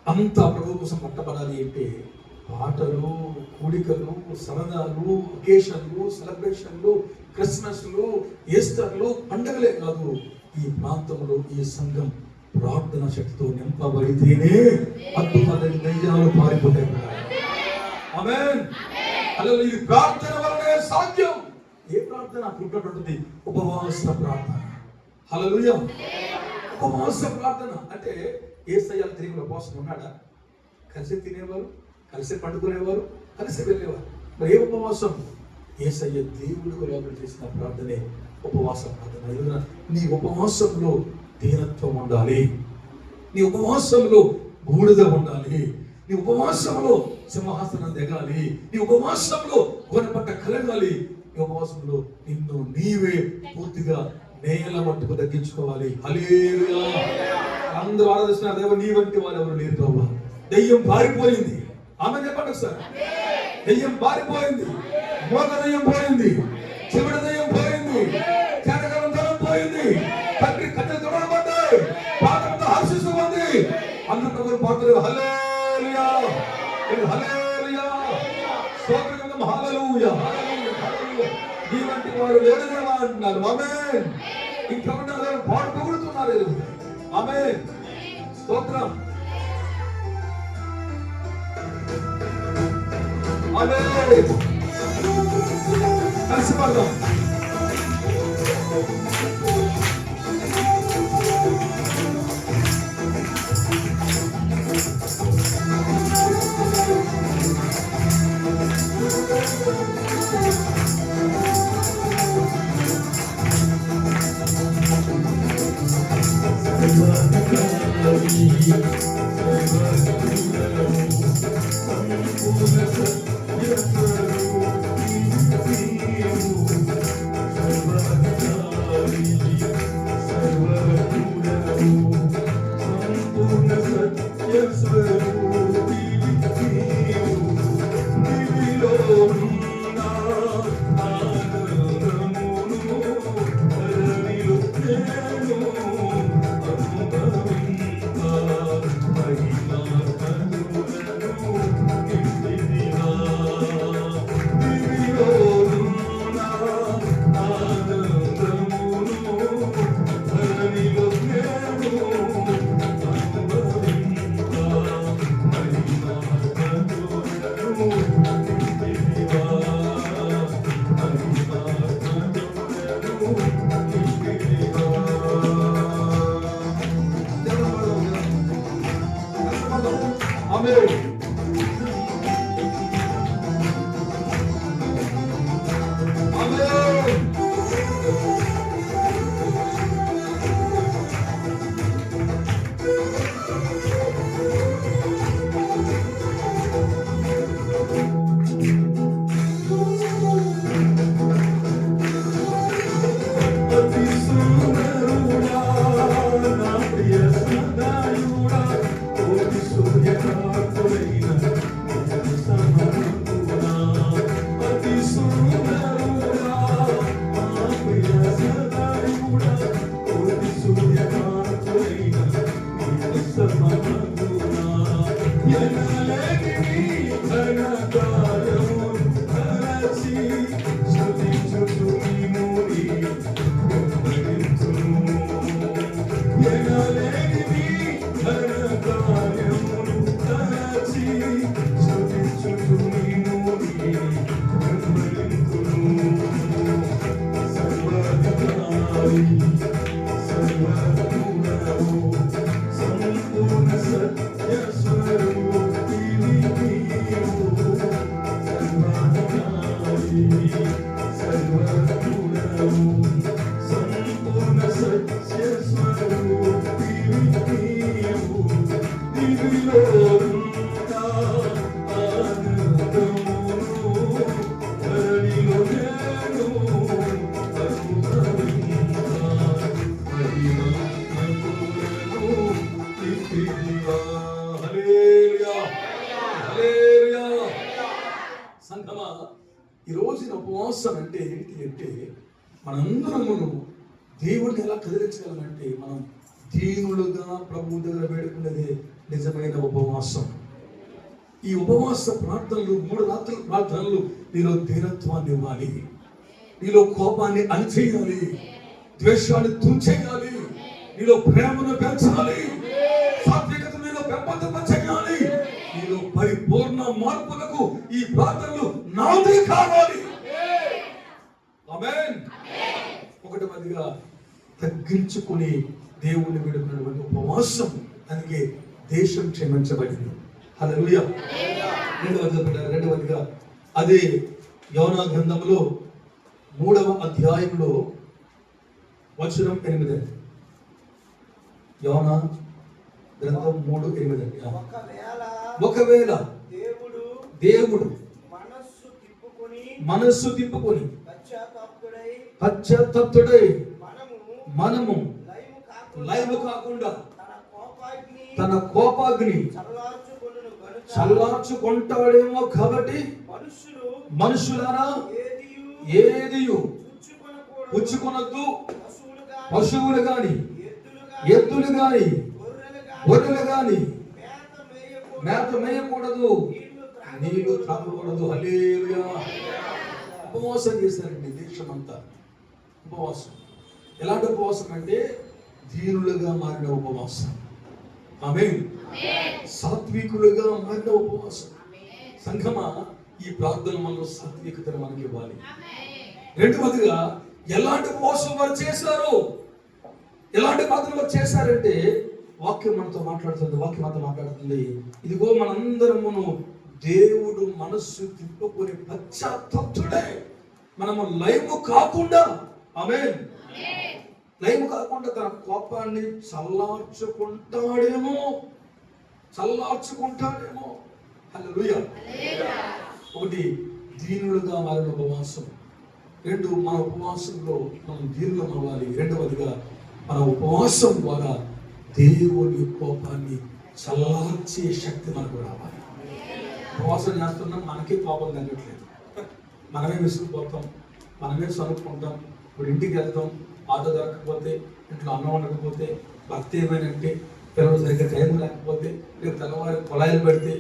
అంతా ప్రభు కోసం పట్టబడాలి అంటే పాటలు, కూడికలు, సరదాలు, ఒకేషన్లు, సెలబ్రేషన్లు, క్రిస్మస్లు, ఈస్టర్లు, పండుగలే కాదు. ఈ ప్రాంతంలో ఈ సంఘం ప్రార్థన శక్తితో నింపబడితేనే అద్భుతమైన దయ్యాలు పారిపోతాయి. ఆమేన్. హల్లెలూయా. ఇది ప్రార్థన వల్లనే సాధ్యం. ఏ ప్రార్థన పుట్టినటువంటి ఉపవాస ప్రార్థన. హల్లెలూయా. ఉపవాస ప్రార్థన అంటే యేసయ్య తిరిగి ఉపవాసం ఉన్నాడా? కలిసి తినేవారు, కలిసి పండుకునేవారు, కలిసి వెళ్ళేవారు. మరి ఏ ఉపవాసం? యేసయ్య దేవుడి కొరకు చేసిన ప్రార్థనే ఉపవాస ప్రార్థన. నీ ఉపవాసంలో దీనత్వం ఉండాలి, నీ ఉపవాసంలో బూడిద ఉండాలి, నీ ఉపవాసంలో సింహాసనం దిగాలి, నీ ఉపవాసంలో గొర్రెపట్ట కలగాలి, నీ ఉపవాసంలో నిన్ను నీవే పూర్తిగా నేల మట్టుకు తగ్గించుకోవాలి. హల్లెలూయా. అందరూ ఆరాధిస్తున్నారు, దేవ నీ వంటి వారు ఎవరు లేరు ప్రభువా. దెయ్యం పారిపోయింది. ఆమె చెప్పండి సార్. దెయ్యం పారిపోయింది, మోగ దెయ్యం పోయింది, చెవిడ దెయ్యం పోయింది, చేతకలం దెయ్యం పోయింది, తండ్రి కట్టెలు తొడగబడ్డాయి, పాత్రతో హర్షిస్తూ ఉంది. అందరూ పాత్రలు హల్లెలూయా, హల్లెలూయా, స్తోత్రం, హల్లెలూయా. నీ వంటి వారు లేదని అంటున్నారు. ఆమేన్. ఇంకా ఉన్నారు, వాడు పొగుడుతున్నారు. ఆమేన్. స్తోత్రం. ఆమేన్. కలిసి పాడదాం. రోజున ఉపవాసం అంటే ఏంటి అంటే మనందరమును దేవుడిని ఎలా కదిలించగలమంటే మనం దీనులుగా ప్రభు దగ్గర వేడుకునేదే నిజమైన ఉపవాసం. ఈ ఉపవాస ప్రార్థనలు 3 రాత్రుల ప్రార్థనలు నీలో దీనత్వాన్ని ఇవ్వాలి, నీలో కోపాన్ని అణిచేయాలి, ద్వేషాన్ని తుంచేయాలి, నీలో ప్రేమను పెంచాలి, సాత్వికత నీలో పెంపొందింపచేయాలి. నీలో పరిపూర్ణ మార్పులకు ఈ ప్రార్థనలు నాది కావాలి. ఆమేన్. ఒకటవదిగా తగ్గించుకుని దేవుని వేడుకున్నటువంటి ఉపవాసం, అందుకే దేశం క్షమించబడింది. హల్లెలూయా. రెండవదిగా అదే యోనా గ్రంథంలో 3వ అధ్యాయంలో వచనం 8. యోనా గ్రంథం 3:8. ఒకవేళ దేవుడు మనస్సు తిప్పుకొని పశ్చాత్తాపపడై మనము లైవ్ కాకుండా తన కోపాగ్ని చల్లార్చుకుంటాడేమో కాబట్టి మనుషులారా ఏదియు పుచ్చుకొనొద్దు, పశువులు గాని ఎద్దులు గాని గొర్రెలు గాని మేత మేయకూడదు, నీళ్లు త్రాగకూడదు. హల్లెలూయా. ఉపవాసం చేశారండి దేశమంతా. ఉపవాసం ఎలాంటి ఉపవాసం అంటే దీనులుగా మారిన ఉపవాసం. ఆమేన్. సాత్వికులుగా మారిన ఉపవాసం. సంఘమా, ఈ ప్రార్థన మనలో సాత్వికతను మనకి ఇవ్వాలి. రెండవదిగా ఎలాంటి ఉపవాసం వారు చేశారు, ఎలాంటి ప్రార్థన వారు చేశారంటే వాక్యం మనతో మాట్లాడుతుంది. ఇదిగో మనందరమును దేవుడు మనస్సు తిప్పుకొని పశ్చాత్తాపపడే మనము లైవ్ కాకుండా, ఆమేన్, లైవ్ కాకుండా తన కోపాన్ని చల్లార్చుకుంటాడేమో. హల్లెలూయా. ఒకటి దీనులుగా మారిన ఉపవాసం. 2 మన ఉపవాసంలో మనం దీనులు అవ్వాలి. రెండవదిగా మన ఉపవాసం ద్వారా దేవుని కోపాన్ని చల్లార్చే శక్తి మనకు రావాలి. ఉపవాసం చేస్తున్నాం, మనకే కోపం తగ్గట్లేదు, మనమే విసుగుపోతాం, మనమే సనుక్కుంటాం. ఇప్పుడు ఇంటికి వెళ్తాం, ఆటో దొరకకపోతే, ఇంట్లో అన్నం వండకపోతే, భక్తి ఏమైనంటే, పిల్లలు సరిగ్గా టైం లేకపోతే, రేపు తెల్లవారి కొలాయిలు పెడితే,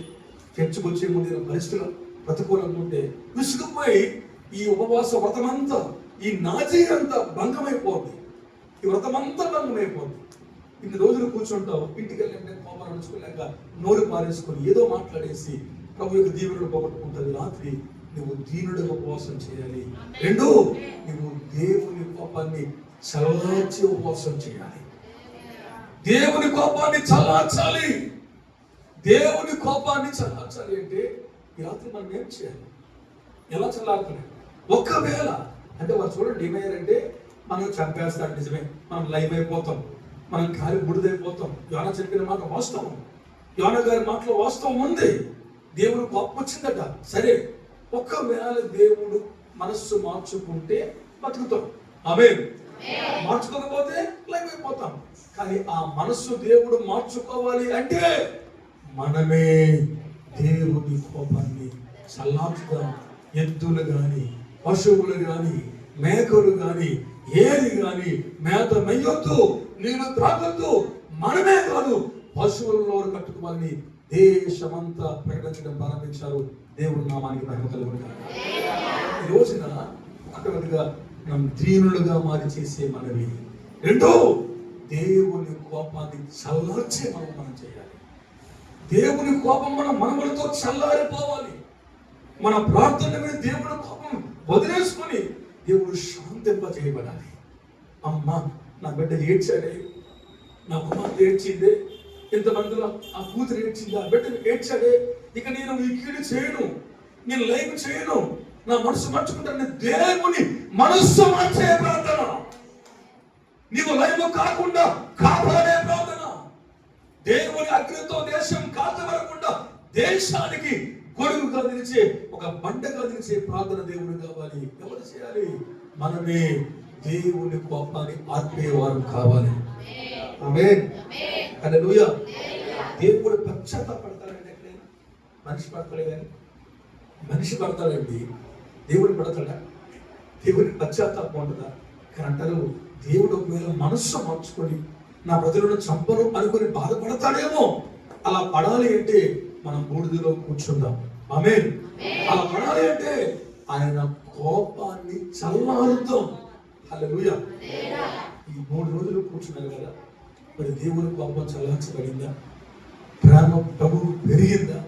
చర్చకొచ్చే ముందు పరిస్థితులు ప్రతికూలంగా విసుగుపోయి ఈ ఉపవాస వ్రతమంతా, ఈ నాజీ అంతా భంగమైపోద్ది. ఈ వ్రతమంతా భంగమైపోద్ది. ఇన్ని రోజులు కూర్చుంటావు, ఇంటికి వెళ్ళంటే కోపాలు అణుచుకోలేక నోరు పారేసుకొని ఏదో మాట్లాడేసి ప్రభు యొక్క దీవెనలు పోగొట్టుకుంటుంది. రాత్రి నువ్వు దీనుడిగా ఉపవాసం చేయాలి. 2, నువ్వు దేవుని కోపాన్ని చల్లార్చి ఉపవాసం చేయాలి. దేవుని కోపాన్ని చల్లార్చాలి. దేవుని కోపాన్ని చల్లార్చాలి అంటే ఈ రాత్రి మనం ఏం చేయాలి? ఎలా చల్లార్చాలి? ఒకవేళ అంటే వారు చూడండి ఏమయ్యారంటే, మనం చంపేస్తాడు నిజమే, మనం లైవ్ అయిపోతాం, మనం కాలి బుడిదైపోతాం. యోనా చెప్పిన మాట వాస్తవం, యోనా గారి మాటలో వాస్తవం ఉంది. దేవుడు కోపం వచ్చిందట. సరే, ఒకవేళ దేవుడు మనస్సు మార్చుకుంటే బతుకుతాం, ఆమేన్. మార్చుకోకపోతే లైవ్ అయిపోతాం. కానీ ఆ మనస్సు దేవుడు మార్చుకోవాలి అంటే మనమే దేవుని కోపాన్ని చల్లార్చుదాం. ఎద్దులు గాని, పశువులు గాని, మేకలు గాని, ఏది గాని మేత మెయ్యొద్దు, నీళ్లు త్రాగొద్దు. మనమే కాదు, పశువుల నోరు కట్టుకోవాలని దేశమంతా ప్రకటించడం ప్రారంభించారు. దేవుడి నామానికి మహిమ కలుగును గాక. ఈ రోజున ఒకటిగా మనం దీనులుగా మారి చేసే మనవి. 2, దేవుని కోపాన్ని చల్లార్చే మనం చేయాలి. దేవుని కోపం మన మనములతో చల్లారిపోవాలి. మన ప్రార్థన మీద దేవుని కోపం వదిలేసుకొని దేవుడు శాంతింప చేయబడాలి. అమ్మా, నా బిడ్డ ఏడ్చాడే, నా కుమార్తె ఏడ్చిందే, ఇంతమందిలో ఆ కూతురు ఏడ్చింది, ఆ బిడ్డ ఏడ్చాడే, ఇక నేను ఈ కీడు చేయను, నేను లైవ్ చేయను, నా మనసు మార్చుకుంటాను. దేవుని మనస్సు మార్చే ప్రార్థన, నీవు లైవ్ కాకుండా కాపాడే ప్రార్థన, దేవుని అగ్నితో దేశం కాల్చబడకుండా దేశానికి గొడుగుగా నిలిచే, ఒక బండగా నిలిచే ప్రార్థన దేవుడు కావాలి. ఎవరు చేయాలి? మనమే దేవుని కోపాన్ని ఆర్పేవారు కావాలి. ఆమేన్. హల్లెలూయా. దేవుడు పశ్చాత్తాపడతాడండి. ఎక్కడైనా మనిషి పడతాడు, కానీ మనిషి పడతాడండి. దేవుడు పడతాడా? దేవుడికి పశ్చాత్తాపం ఉంటుందా? కానీ అంటారు, దేవుడు ఒకవేళ మనస్సు మార్చుకొని నా ప్రజలను చంపను అనుకుని బాధపడతాడేమో. అలా పడాలి అంటే మనం బూడిదలో కూర్చుందాం. ఆమేన్. అలా పడాలి అంటే ఆయన కోపాన్ని చల్లారుద్దాం. హల్లెలూయా. ఈ 3 రోజులు కూర్చున్నారు కదా, మరి దేవుని కోపం చల్లార్చబడిందా? ప్రేమ ప్రభువు పెరిగిందా?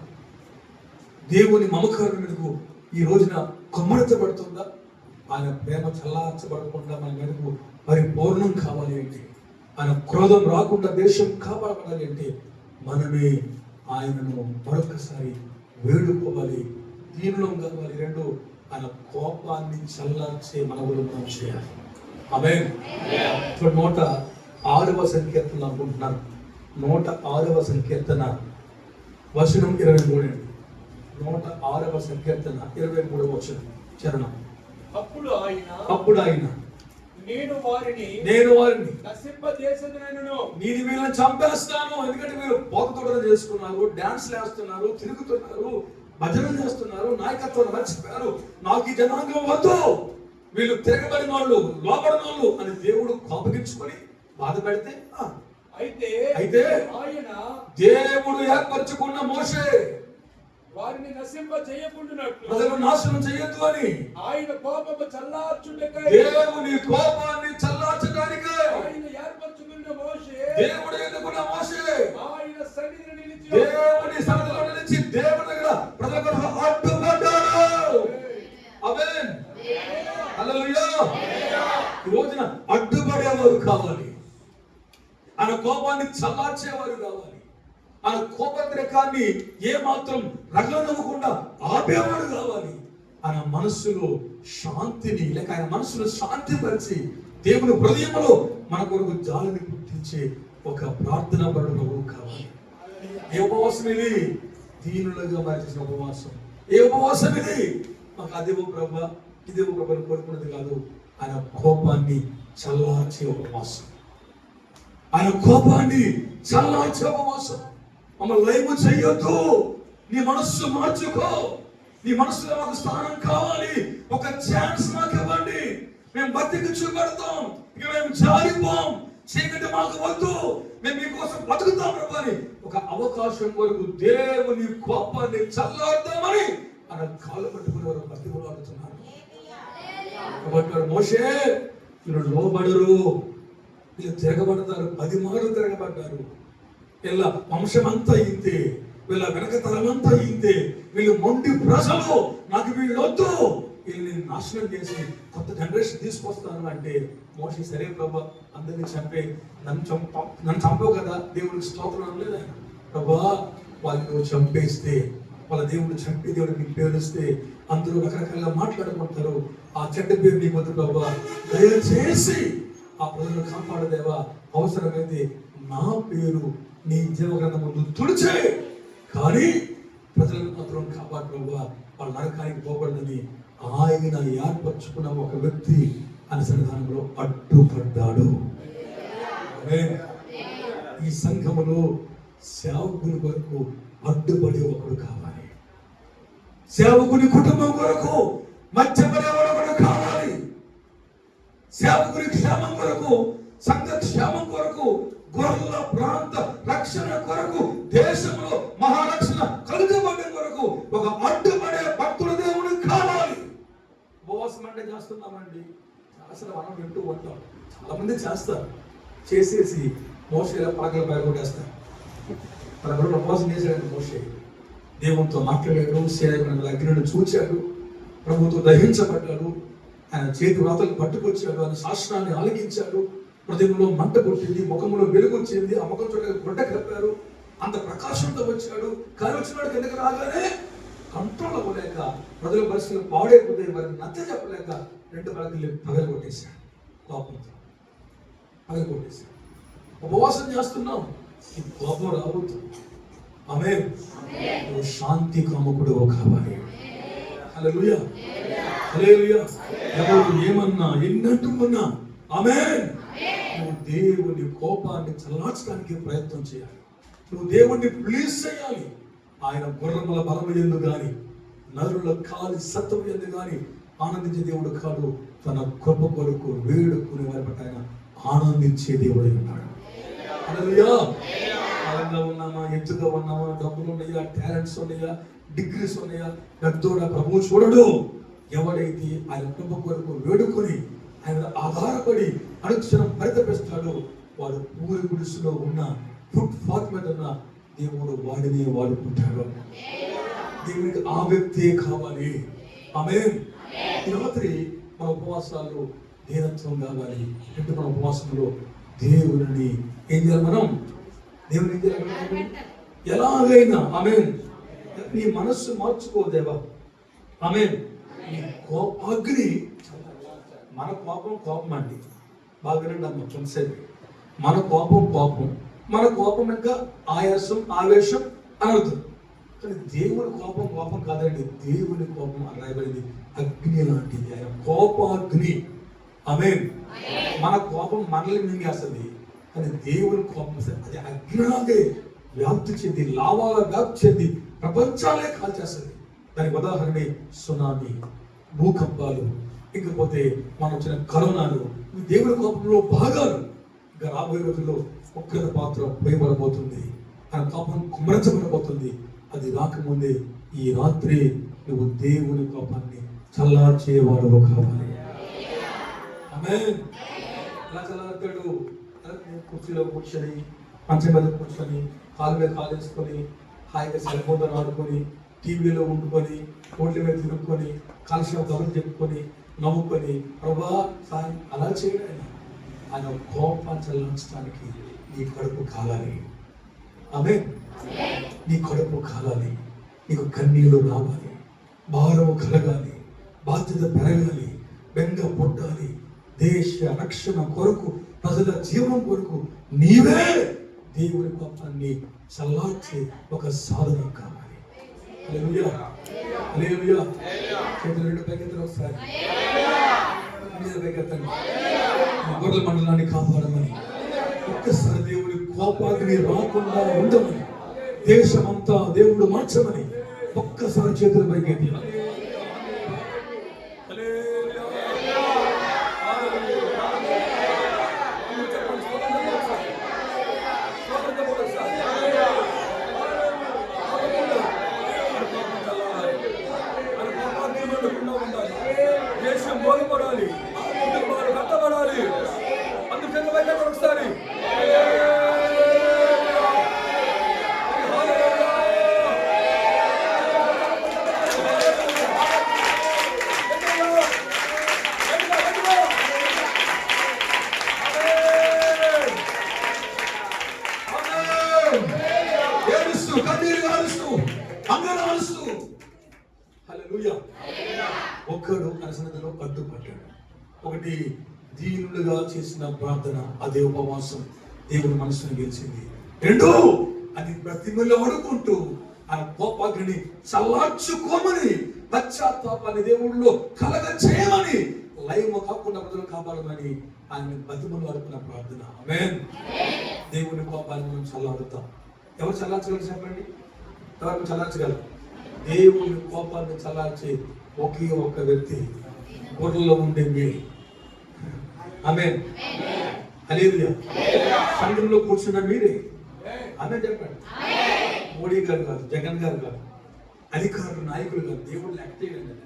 దేవుని మమకారం మీదకు ఈ రోజున కొమ్మరించబడుతుందా? ఆయన ప్రేమ చల్లార్చబడకుండా మన మీదకు పరిపూర్ణం కావాలి అంటే, ఆయన క్రోధం రాకుండా దేశం కాపాడబడాలి అంటే మనమే ఆయనను మరొకసారి వేడుకోవాలి, దీనిలో కావాలి. 2, ఆయన కోపాన్ని చల్లార్చే మనవులు మనం చేయాలి. ఆమేన్. ఇప్పుడు 106వ సంకీర్తన అనుకుంటున్నాను. 106వ సంకీర్తన వచనం 23 అండి. 106వ సంకీర్తన 23వ వచనం చరణం. అప్పుడు ఆయన నేను వారిని నశింపజేసేదనను. నేను వీళ్ళని చంపేస్తాను. ఎందుకంటే వీళ్ళు పోకతోటలు చేసుకున్నారు, డాన్స్ వేస్తున్నారు, తిరుగుతున్నారు, భజన చేస్తున్నారు, నాయకత్వం మర్చిపోయారు. నాకు ఈ జనాంగం వద్దు, వీళ్ళు తిరగబడిన వాళ్ళు, లోబడిన వాళ్ళు అని దేవుడు కోపగించుకొని బాధ పెడితే, అయితే ఆయన దేవుడు ఏర్పరచుకున్న మోషే వారిని నశింపజేయకుండునట్లు ప్రజలు నాశనం చేయొద్దు అని ఆయన కోపము చల్లార్చుటకై దేవుని కోపాన్ని చల్లార్చడానికే ఆయన ఏర్పరచుకున్న మోషే దేవుడు ఎన్నుకున్న మోషే ఆయన సన్నిధిని నిలిచి దేవుని సన్నిధిలో నిలిచి దేవుని దగ్గర ప్రజల కొరకు అడ్డుపడ్డాడు. ఆమేన్. హల్లెలూయా. ఈ రోజున అడ్డుపడేవారు కావాలి, ఆయన కోపాన్ని చల్లార్చేవారు కావాలి, ఆయన కోపద్రేకాన్ని ఏ మాత్రం రగలనవ్వకుండా ఆపేవాడు కావాలి. ఆయన మనస్సులో శాంతిని, లేక ఆయన మనస్సులో శాంతిపరిచి దేవుని హృదయంలో మన కొరకు జాలిని పుట్టించే ఒక ప్రార్థనా పరుడు కావాలి. ఏ ఉపవాసం ఇది? దీనులుగా మార్చిన ఉపవాసం. ఏ ఉపవాసం ఇది? మాకు అదేవో ప్రభ ఇదేవో ప్రభని కోరుకున్నది కాదు. ఆయన కోపాన్ని చల్లార్చే ఉపవాసం, ఆయన కోపాన్ని చల్లార్చే ఉపవాసం. మమ్మల్ని లైవ్ చెయ్యొద్దు, నీ మనస్సు మార్చుకో, నీ మనస్సులో మాకు స్థానం కావాలి, ఒక ఛాన్స్ మాకు ఇవ్వండి, మేము బతికి చూపెడతాం, ఇక మేము జారిపోం, చీకటి మాకు వద్దు, మేము మీకోసం బతుకుతాం ప్రభాని ఒక అవకాశం వరకు దేవుని కోపాన్ని చల్లార్దామని ఆయన కాళ్ళు పట్టుకుని వారు బతికులాడుతున్నారు. కాబట్టి మోషే వీళ్ళు లోబడరు, వీళ్ళు తిరగబడతారు, 10 మార్లు తిరగబడ్డారు. వీళ్ళ వంశమంతా ఇంతే, వీళ్ళ వెనక తరమంతా ఇంతే, వీళ్ళు మొండి ప్రజలు, నాకు వీళ్ళు వద్దు, వీళ్ళని నాశనం చేసి కొత్త జనరేషన్ తీసుకొస్తాను అంటే మోషే సరే ప్రభా అందరినీ చంపే, నన్ను చంపవు కదా, దేవుడికి స్తోత్రం లేదు ఆయన. ప్రభా వాళ్ళని నువ్వు చంపేస్తే, వాళ్ళ దేవుడు చంపే దేవుడికి పేరుస్తే అందరూ రకరకాలుగా మాట్లాడుకుంటారు, ఆ చెడ్డ పేరు నీకు వద్దు ప్రభా, దయచేసి ఆ ప్రజలను కాపాడదేవా, అవసరమైతే నా పేరు నీ జీవగ్రంథం ముందు తుడిచే, కానీ ప్రజలను మాత్రం కాపాడు ప్రభా, వాళ్ళ నరకానికి పోకూడదని ఆయన ఏర్పరచుకున్న ఒక వ్యక్తి ఆయన సన్నిధానంలో అడ్డుపడ్డాడు. ఈ సంఘములో సేవకుని కొరకు అడ్డుపడే ఒకడు కావాలి, సేవకుని కుటుంబం కొరకు మధ్యపడేవాడు ఒకడు కావాలి, సేవకుని క్షేమం కొరకు, సంఘ క్షేమం కొరకు, గొర్రెల ప్రాంత రక్షణ కొరకు, దేశంలో మహారక్షణ కలుగబడే కొరకు ఒక అడ్డుపడే భక్తుల దేవుడు కావాలి. ఉపవాసం అంటే చేస్తున్నామండి, అసలు మనం వింటూ ఉంటాం, చాలా మంది చేస్తారు, చేసేసి మోషేలా పలకల పైన కొట్టేస్తారు. మన గురు ఉపవాసం చేశాడు మోషే, దేవునితో మాట్లాడాడు, సేవకుని అగ్నిని చూచాడు, ప్రభుతో దహించబడ్డాడు, ఆయన చేతి వ్రాతలు పట్టుకొచ్చాడు, ఆయన శాసనాన్ని ఆలకించాడు, హృదయంలో మంట కొట్టింది, ముఖంలో వెలుగు వచ్చింది, ఆ ముఖం చూడ గుడ్డ కప్పారు, అంత ప్రకాశంతో వచ్చాడు. కానీ వచ్చినాడు కిందకి రాగానే కంట్రోల్ అవ్వలేక, ప్రజల పరిస్థితులు పాడైపోతే వారిని నచ్చ చెప్పలేక 2 పలకలు పగలు కొట్టేశాడు, కోపంతో పగలు కొట్టేశాడు. ఉపవాసం చేస్తున్నాం, ఈ కోపం రావద్దు. ఆమేన్. నువ్వు శాంతి కాముకుడు కావాలి. హల్లెలూయా, హల్లెలూయా. ఎవరు ఏమన్నా ఎన్నంటున్నా ఆమేన్, నువ్వు దేవుని కోపాన్ని చల్లార్చడానికి ప్రయత్నం చేయాలి, నువ్వు దేవుణ్ణి ప్లీజ్ చేయాలి. ఆయన గుర్రముల బలము యందు గాని, నరుల కాలి సత్వము యందు గాని ఆనందించే దేవుడు కాదు, తన కృప కొరకు వేడుకునే వారి పట్ల ఆయన ఆనందించే దేవుడు ఉన్నాడు. హల్లెలూయా. బలంగా ఉన్నామా, ఎత్తుగా ఉన్నామా, డబ్బులు ఉన్నాయా, టాలెంట్స్ ఉన్నాయా, డిగ్రీస్ ఉన్నాయా, పెద్దోడా, ప్రభువు చూడడు. ఎవడైతే ఆయన కృప కొరకు వేడుకొని ఆయన ఆధారపడి అనుక్షణం పరితపిస్తాడో వాడు ఊరి గుడిసులో ఉన్న ఫుట్ పాత్ మీద ఉన్న దేవుడు వాడిని వాడుకుంటాడు. దేవునికి ఆ వ్యక్తే కావాలి. ఆమేన్. ఈ రాత్రి మన ఉపవాసాలు దీనత్వం కావాలి. అంటే మన ఉపవాసంలో దేవుని ఏం చేయాలి? మనం దేవుని ఏం చేయాలి? ఎలాగైనా ఆమేన్ నీ మనస్సు మార్చుకోదేవా. ఆమేన్. నీ అగ్ని, మన కోపం అండి, బాగానండి అమ్మ కొంతసేపు. మన కోపం మన కోపం ఇంకా ఆయాసం, ఆవేశం అనర్థం. కానీ దేవుని కోపం కాదండి. దేవుని కోపం అని రాయబడింది అగ్ని లాంటిది. ఆయన కోపాగ్ని. ఆమేన్. మన కోపం మనల్ని మింగేస్తుంది, కానీ దేవుని కోపం అది అగ్నిలాగే వ్యాప్తి చెంది, లావాగా వ్యాప్తి చెంది ప్రపంచాలే కాల్చేస్తుంది. దానికి ఉదాహరణ సునామీ, భూకంపాలు, ఇంకపోతే మనం వచ్చిన కరోనాలు. దేవుని కోపంలో భాగాలు. ఇంకా రాబోయే రోజుల్లో ఉగ్రత పాత్ర ఉపయోగపడబోతుంది. ఆయన కోపం కుమ్మరించబడబోతుంది. అది రాకముందే ఈ రాత్రి నువ్వు దేవుని కోపాన్ని చల్లార్చేవాడు కావాలి. ఆమేన్. ఎలా చల్లారుతాడు? కుర్చీలో కూర్చొని, మంచం మీద కూర్చొని, కాలు మీద కాలు వేసుకొని, హాయిగా సెల్ ఫోన్తో ఆడుకొని, టీవీలో ఉండుకొని, రోడ్ల మీద తిరుక్కొని, కాలుష్యం కబుర్లు చెప్పుకొని, నవ్వుకొని, ప్రభా సాయం అలా చేయడం. ఆయన కోపాన్ని చల్లార్చడానికి నీ కడుపు కాలాలి. ఆమేన్. నీ కడుపు కాలాలి. నీకు కన్నీళ్ళు రావాలి, భారము కలగాలి, బాధ్యత పెరగాలి, బెంగ పుట్టాలి. దేశ రక్షణ కొరకు, ప్రజల జీవనం కొరకు నీవే దేవుని కోపాన్ని చల్లార్చే ఒక సాధన కావాలి. హల్లెలూయా. హల్లెలూయా. చేతులు రెండు పైకెత్తండి ఒకసారి. పైకెత్తండి. గొర్రెల మండలాన్ని కాపాడమని, ఒక్కసారి దేవుడి కోపాగ్ని రాకుండా ఉండమని, దేశమంతా దేవుడు మార్చమని ఒక్కసారి చేతులు పైకెత్తి దేశం బోధపడాలి, కుటుంబాలు కట్టబడాలి. అందుకని ఒకసారి ఏడుస్తూ, కన్నీరు కారుస్తూ, అంగలారుస్తూ. హల్లెలూయా. ఒక్కడు అసలు అడ్డుపడ్డాడు. ఒకటి దీనులుగా చేసిన ప్రార్థన, అదే ఉపవాసం దేవుని మనసును గెలిచింది. రెండు, అది ప్రతిమలో అడుకుంటూ ఆ కోపాగ్ని చల్లార్చుకోమని, పశ్చాత్తాపాన్ని దేవుడిలో కలగ చేయమని, లైవ్ కాకుండా ప్రజలు కాపాడమని ఆయన బతిమలు అడుపున ప్రార్థన. ఆమేన్. దేవుని కోపాన్ని మనం చల్లారుతాం. ఎవరు చల్లార్చగలరు చెప్పండి? ఎవరు చల్లార్చగలరు? దేవుని కోపాన్ని చల్లార్చే ఒకే ఒక్క వ్యక్తి, గొర్రెల్లో ఉండే మీరు. ఆమేన్. హల్లెలూయా. సంఘంలో కూర్చున్న మీరే. ఆమేన్ చెప్పండి. మోడీ గారు కాదు, జగన్ గారు కాదు, అధికారులు, నాయకులు కాదు, దేవుడు లెక్క చేయడం.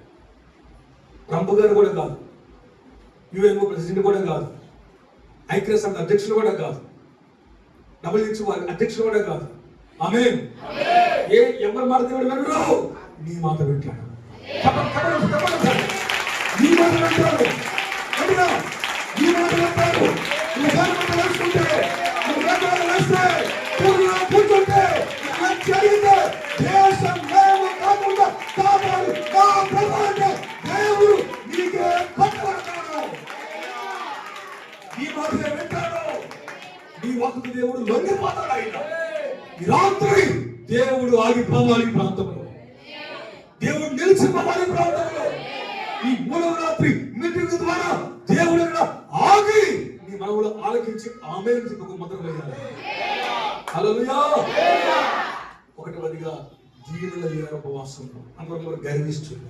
ట్రంప్ గారు కూడా కాదు, యుఎన్ఓ ప్రెసిడెంట్ కూడా కాదు, ఐక్యరాజ్య సమితి అధ్యక్షులు కూడా కాదు, WHO అధ్యక్షులు కూడా కాదు. ఆమేన్. ఎవరి మాట దేవుడు వినడు, నీ మాట వింటాడు. నీ మాట వింటాడు. నీ మాట వింటాడు. నువ్వు మాట వేసుకుంటే, నువ్వు వేదాలు వేస్తే, కూర్చుంటే, దేశం మేము కాకుండా కాపాడు నా ప్రభు అంటే దేవుడు నీకే పట్టుబడతాడు. నీ మాటలే వింటాడు. నీ వాక్కు దేవుడు లొంగిపోతాడు. ఆయన ఈ రాత్రి దేవుడు ఆగిపోవాలి. ప్రాంతంలో దేవుడు నిలిచిపోవాలి. ప్రాంతంలో ఈ మూడవ రాత్రి మీటింగ్ ద్వారా దేవుడు ఆగి నీ మనవులు ఆలకించి ఆమేన్ చెప్పక ముద్ర వేయాలి. హల్లెలూయా. ఒకటవదిగా దీనుల ఉపవాసంలో అందరూ గర్విస్తుంది.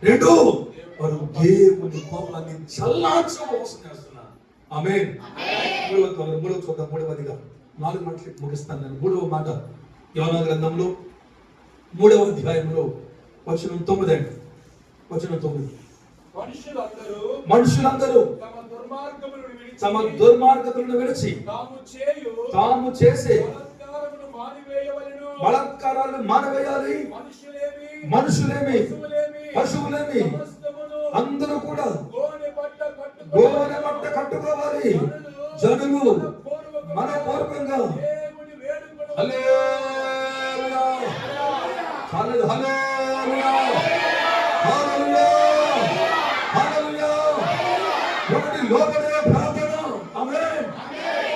రెండు, వారు దేవుని కోపాన్ని చల్లార్చడం కోసం చేస్తున్నారు. ఆమేన్. మూడవ చూద్దాం. మూడవదిగా 4 మాటలు ముగిస్తాను నేను. మూడవ మాట యోనా గ్రంథంలో 3వ అధ్యాయంలో వచనం 9 అండి. వచనం 9. మనుషులందరూ తమ దుర్మార్గములను విడిచి తాము చేసే బలాత్కారాలు మానివేయాలి. మనుషులేమి పశువులేమి అందరూ కూడా గోనె బట్ట కట్టుకోవాలి. జనులు మనపూర్వకంగా హల్లెలూయా హల్లెలూయా హల్లెలూయా హల్లెలూయా. ఒకటి లోబడే ప్రార్థన, ఆమేన్.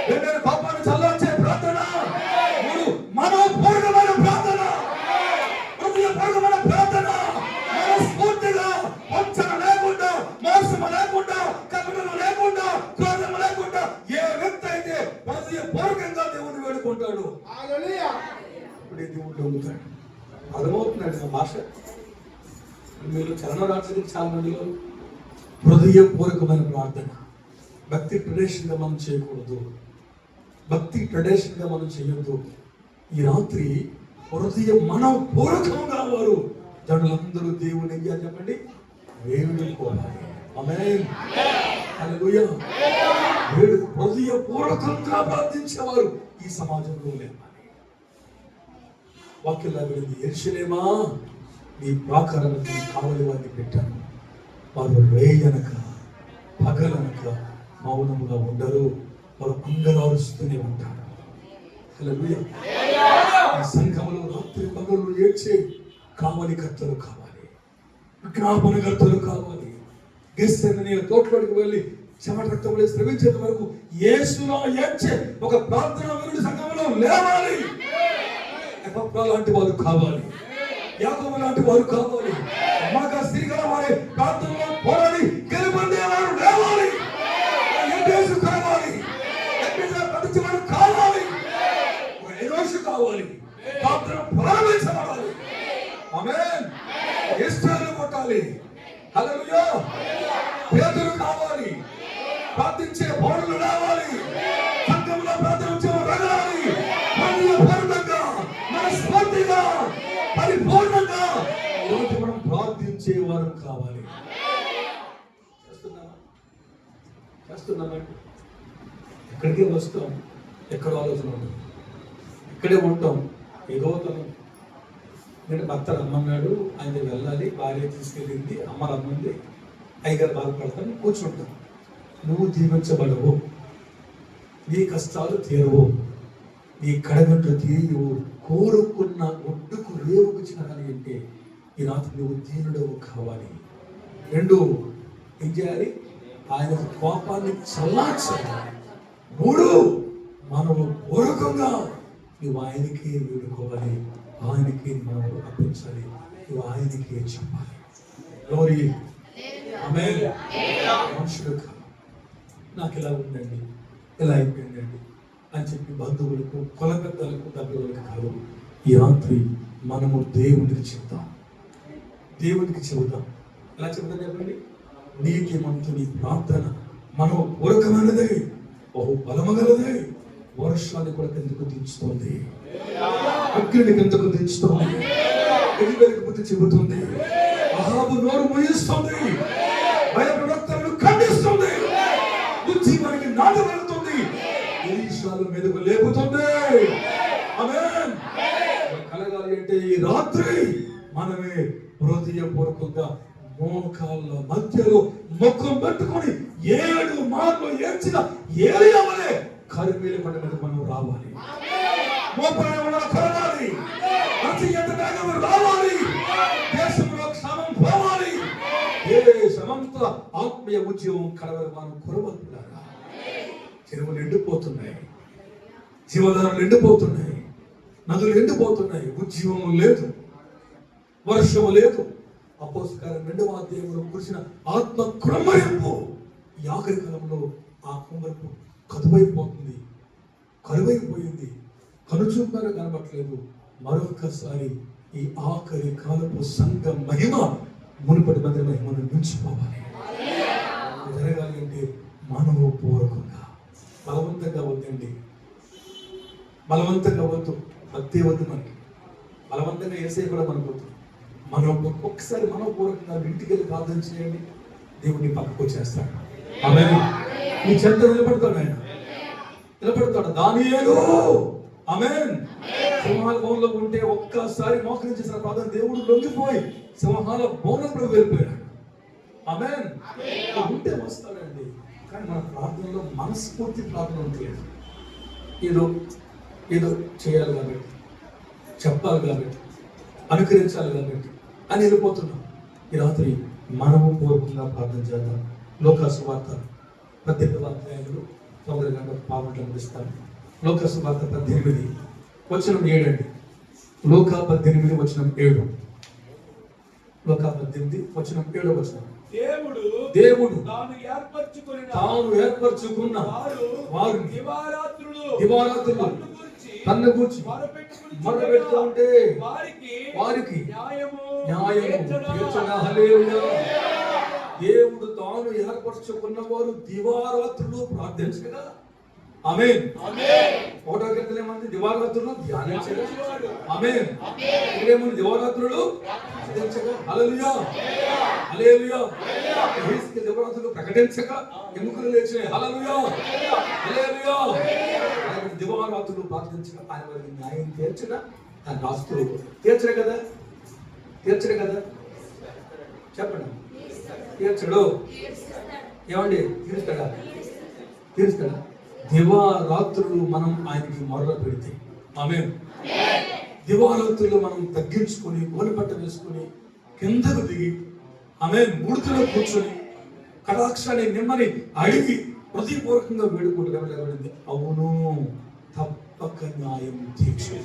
రెండోది పాపాన్ని చల్లార్చే ప్రార్థన. మూడు మనపూర్వకమైన ప్రార్థన, హృదయపూర్వకమైన ప్రార్థన. మనస్ఫూర్తిగా వంచన లేకుండా, మోసము లేకుండా, కపటము లేకుండా, క్రోధము లేకుండా ఏ వ్యక్తి అయితే హృదయపూర్వకంగా దేవుని వేడుకుంటాడు ఇప్పుడే దేవుడు నమ్ముతాడు. అర్థమవుతుందండి మా భాష. మీరు చలన రాత్రికి చాలా మందిలో హృదయపూర్వకమైన ప్రార్థన. భక్తి ట్రెడిషన్గా మనం చేయకూడదు. భక్తి ట్రెడిషన్గా మనం చేయొద్దు. ఈ రాత్రి హృదయం మనపూర్వకంగా వారు జనులందరూ దేవుని అయ్యా చెప్పండి వేడుకోవాలి. ఆమేన్ హల్లెలూయా. హృదయపూర్వకంగా ప్రార్థించేవారు ఈ సమాజంలో లేరు. వాక్యంలో వెళ్ళింది, యెరూషలేమా నీ ప్రాకారానికి కావలి వారిని పెట్టాను. వారు రేయనక పగలనక మౌనముగా ఉండరు. వారు అంగలారుస్తూనే ఉంటారు. హల్లెలూయా. ఈ సంఘంలో రాత్రి పగలు ఏడ్చే కావలికర్తలు కావాలి, విజ్ఞాపనకర్తలు కావాలి. గెత్సేమనే తోటలోకి వెళ్ళి చెమట రక్తంలో స్రవించేంత వరకు యేసులా ఏడ్చే ఒక ప్రార్థన వీరుడి సంఘంలో లేవాలి. ఎపఫ్రా లాంటి వారు కావాలి, యాకోబు లాంటి వారు కావాలి. మాగా స్త్రీగా వారి ప్రార్థనలో పోరాడి గెలుపొందేవారు లేవాలి. యేసు కావాలి, వారు కావాలి, ఎనోషు కావాలి. ప్రార్థన ప్రారంభించబడాలి. ఆమేన్. ఇస్రాయేలు కొట్టాలి. హల్లెలూయా. పేతురు కావాలి, ప్రార్థించే పౌరులు రావాలి. సంఘంలో ప్రార్థించే రగాలి. పూర్ణంగా మనస్ఫూర్తిగా పరిపూర్ణంగా ఈరోజు మనం ప్రార్థించే వారు కావాలి. చేస్తున్నామండి. ఎక్కడికే వస్తాం, ఎక్కడ ఆలోచన ఉంటుంది, ఇక్కడే ఉంటాం. ఏదో తను నేను భర్త రమ్మన్నాడు, ఆయన వెళ్ళాలి, భార్య తీసుకెళ్ళింది, అమ్మ రమ్మంది, అయ్యగారు బాధపడతాను, కూర్చుంటాం. నువ్వు దీవించబడవు, నీ కష్టాలు తీరవు, నీ కడగంట తీయవు. కోరుకున్న ఒడ్డుకు రేవుకు చేరాలి అంటే ఈ రాత్రి నువ్వు దీనుడవు కావాలి. రెండు, ఏం చేయాలి? ఆయన కోపాన్ని చల్లార్చాలి. మూడు, మనము పూర్వకంగా నువ్వు ఆయనకే వేడుకోవాలి, ఆయనకి మనం అర్పించాలి, నువ్వు ఆయనకే చెప్పాలి. గ్లోరీ. ఆమేన్. మనుషులు కాదు, నాకు ఇలా ఉందండి, ఇలా అయిపోయిందండి అని చెప్పి బంధువులకు, కుల పెద్దలకు, డబ్బులకు కాదు. ఈ రాత్రి మనము దేవునికి చెప్తాం, దేవునికి చెబుతాం. ఎలా చెబుతాం చెప్పండి? నీతిమంతుని ప్రార్థన మనం పూరకమైనదే, బహు బలమగలదే, వర్షాన్ని కూడా కిందకు దించుతుంది, అగ్నిని కిందకు దించుతుంది, ఎదుగుదలకు బుద్ధి చెబుతుంది, అహాబు నోరు ముయిస్తుంది, భయప్రవక్తలను ఖండిస్తుంది, ఉజ్జీవానికి నాటబడుతుంది, ఎలీషాలు మెదుగు లేపుతుంది. ఆమేన్. కలగాలి అంటే ఈ రాత్రి మనమే హృదయపూర్వకంగా మోకాళ్ళ మధ్యలో ముఖం పెట్టుకొని 7 మార్లు ఏడ్చిన ఏలియా వలె కర్మేలు కొండ మీద మనం రావాలి. మోపాయి మనం కొరవాలి, అత్యంత వేగం రావాలి, దేశంలో క్షామం పోవాలి, దేశమంతా ఆత్మీయ ఉద్యమం కలవరి మనం కురవతున్నారా? చెరువులు ఎండిపోతున్నాయి, జీవధారాలు ఎండిపోతున్నాయి, నదులు ఎండిపోతున్నాయి, ఉద్యమం లేదు, వర్షము లేదు. అపోస్తలుల 2వ అధ్యాయంలో కురిసిన ఆత్మ కుమ్మరింపు ఈ ఆఖరి కాలంలో ఆ కుమ్మరింపు కదువైపోతుంది, కరువైపోయింది, కనుచూపారు కనబట్లేదు. మరొకసారి ఈ ఆఖరి కాలపు సంఘ మహిమ మునుపటి మందిరమై మనం మించిపోవాలి. జరగాలి అంటే మనోపూర్వకంగా, బలవంతంగా వద్దండి, బలవంతంగా వద్దు, భక్తి వద్దు మనకి, బలవంతంగా వేసే కూడా మనకు వద్దు. ఒక్కసారి మనోపూర్వకంగా ఇంటికి వెళ్ళి ప్రార్థన చేయండి, దేవుడిని పక్కకు వచ్చేస్తాడు. ఆమేన్. నీ చెంత నిలబడతాడు, ఆయన నిలబడతాడు. దానియేలు ఆమేన్ సింహాల భవనంలో ఉంటే ఒక్కసారి మోకరించేసిన ప్రార్థన దేవుడు లొంగిపోయి సింహాల భవనంలో వెళ్ళిపోయాడు. ఆమేన్. ఉంటే వస్తాడండి, కానీ మన ప్రార్థనలో మనస్ఫూర్తి ప్రార్థన ఉంటుంది. ఏదో చేయాలి కాబట్టి, చెప్పాలి కాబట్టి, అనుకరించాలి కాబట్టి అని వెళ్ళిపోతున్నాం. ఈ రాత్రి మనము పూర్వకంగా ప్రార్థన చేద్దాం. లోకాసు వార్త 18వ అధ్యాయంలో 9 గంటల పావులు అందిస్తాను. లోకాసు వార్త 18:7 అండి. లోకా 18:7. లోకా 18:7. దేవుడు తాను ఏర్పరచుకున్న వారిని దివారాత్రులు తన్ను గూర్చి మొరపెడుతూ ఉంటే వారికి న్యాయము తీర్చగా. హల్లెలూయా. దేవుడు తాను ఏర్పరచుకున్న వారు దివారాత్రులు ప్రార్థించగా. ఆమేన్. ఒకటో కీర్తన ఏమంది? దివారాత్రులు ధ్యానించగా. ఆమేన్. ఇక్కడేముంది? దివారాత్రులు ప్రార్థించగా. హల్లెలూయా. హల్లెలూయా. దివారాత్రులు ప్రకటించగా ఎముకలు లేచినాయి. హల్లెలూయా. హల్లెలూయా. దివారాత్రులు ప్రార్థించగా ఆయన వారికి న్యాయం తీర్చగా. ఆయన ఆస్తులు తీర్చరు కదా, తీర్చరు కదా, చెప్పండి. తీర్చడు. ఏమండి? తీరుస్తాడా? దివారాత్రులు మనం ఆయనకి మొరలు పెడితే, ఆమేన్, దివారాత్రులు మనం తగ్గించుకొని గోనెపట్ట వేసుకొని కిందకు దిగి, ఆమేన్, మూర్తిలో కూర్చొని కటాక్షాన్ని నిమ్మని అడిగి హృదయపూర్వకంగా వేడుకుంటూ అవును తప్పక న్యాయం తీర్చు.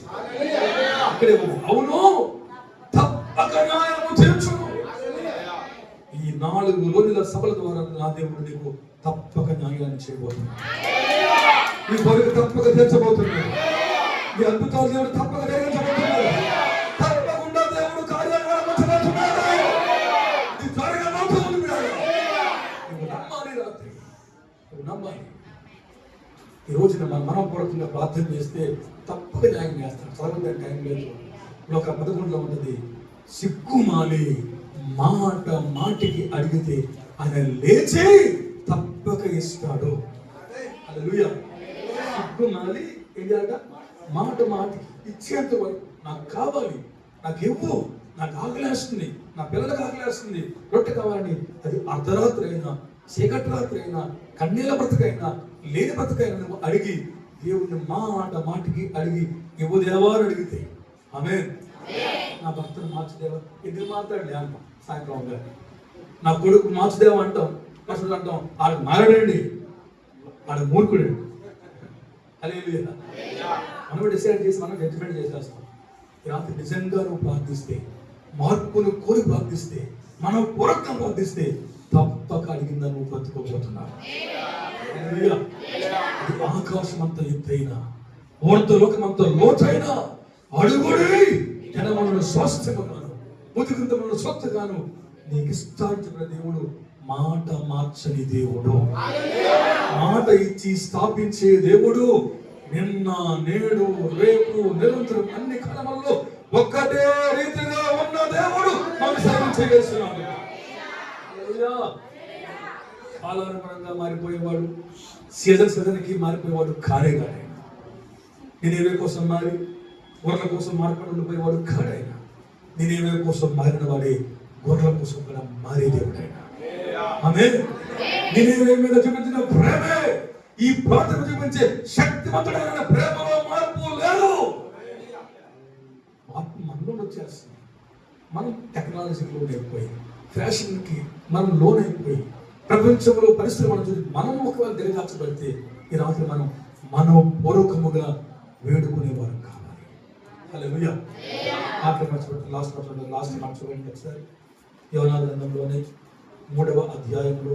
అక్కడే అవును తప్పక న్యాయం తీర్చు. ఈ 4 రోజుల సభల ద్వారా నా దేవుడు నీకు తప్పక న్యాయాన్ని చేయబోతున్నాడు. నీ కొరకు తప్పక తీర్చబోతున్నాడు. నీ అద్భుతాలు దేవుడు తప్పక జరిగించబోతున్నాడు. తప్పకుండా దేవుడు కార్యాలు నమ్మబోతున్నాడు. నీ జరగబోతుంది. నువ్వు నమ్మాలి. రాత్రి నువ్వు నమ్మాలి. ఈ రోజున మనం మనపూర్వకంగా ప్రార్థన చేస్తే తప్పక న్యాయం చేస్తాడు. చదవడానికి టైం లేదు. ఒక 11లో ఉంటుంది, సిగ్గుమాలి మాటికి అడిగితే ఆయన లేచి తప్పక ఇస్తాడు. హల్లెలూయా. సిగ్గుమాలి ఏం చేయాలట? మాటికి ఇచ్చేంత వరకు నాకు కావాలి, నాకు ఇవ్వు, నాకు ఆకలేస్తుంది, నా పిల్లలకు ఆకలేస్తుంది, రొట్టె కావాలని, అది అర్ధరాత్రి అయినా చీకటి రాత్రి అయినా కన్నీళ్ళ బ్రతకైనా లేని బ్రతకైనా నువ్వు అడిగి దేవుడిని మాటికి అడిగి ఇవ్వు దేవా అని అడిగితే, ఆమేన్. నా భక్తులు మార్చుదేవా ఎందుకు మాట్లాడలే అంటాం. సాయంత్రం గారు నా కొడుకు మార్చుదేవా అంటాం. అసలు అంటాం ఆడికి మారాడండి, ఆడు మూర్ఖుడు. హల్లెలూయా. మనం డిసైడ్ చేసి మనం జడ్జిమెంట్ చేసేస్తాం. రాత్రి నిజంగా నువ్వు ప్రార్థిస్తే, మార్పును కోరి ప్రార్థిస్తే, మనం పూర్వకంగా ప్రార్థిస్తే తప్పక అడిగిందా నువ్వు బ్రతుకోబోతున్నావు. ఆకాశం అంత ఎత్తైనా ఊర్ధ్వలోకమంత లోతైనా అడుగుడి జనములను స్వస్థగాను ముదుకుంతములను స్వస్థగాను నీకు ఇష్టార్థమైన దేవుడు, మాట మార్చని దేవుడు, మాట ఇచ్చి స్థాపించే దేవుడు, నిన్న నేడు రేపు నిరంతరం అన్ని కాలములలో ఒక్కటే రీతిగా ఉన్న దేవుడు మనం సేవించేస్తున్నాడు. కాలానుగుణంగా మారిపోయేవాడు, సీజన్కి మారిపోయేవాడు కాడే కాడే. నేనేవే కోసం మారి గొర్రెల కోసం మార్పులు ఉండిపోయేవాడు కాడైనా, నేనేవే కోసం మారిన వాడే గొర్రెల కోసం కూడా మారే దేవుడైనా. ఆమేన్. నేనేవే మీద చూపించిన ప్రేమే ఈ ప్రార్థన చూపించే శక్తివంతుడైన ప్రేమలో మార్పు లేదు. మార్పు మనలో వచ్చేస్తుంది. మనం టెక్నాలజీకి లోనైపోయి, ఫ్యాషన్కి మనం లోనైపోయి, ప్రపంచంలో పరిస్థితులు చూసి మనం ఒకవేళ దిగజార్చబడితే ఈ రాత్రి మనం మనోపూర్వకముగా వేడుకునేవారు కావాలి. హల్లెలూయా. లాస్ట్ మాట చూడండి ఒకసారి. యోనా గ్రంథంలోనే 3వ అధ్యాయంలో,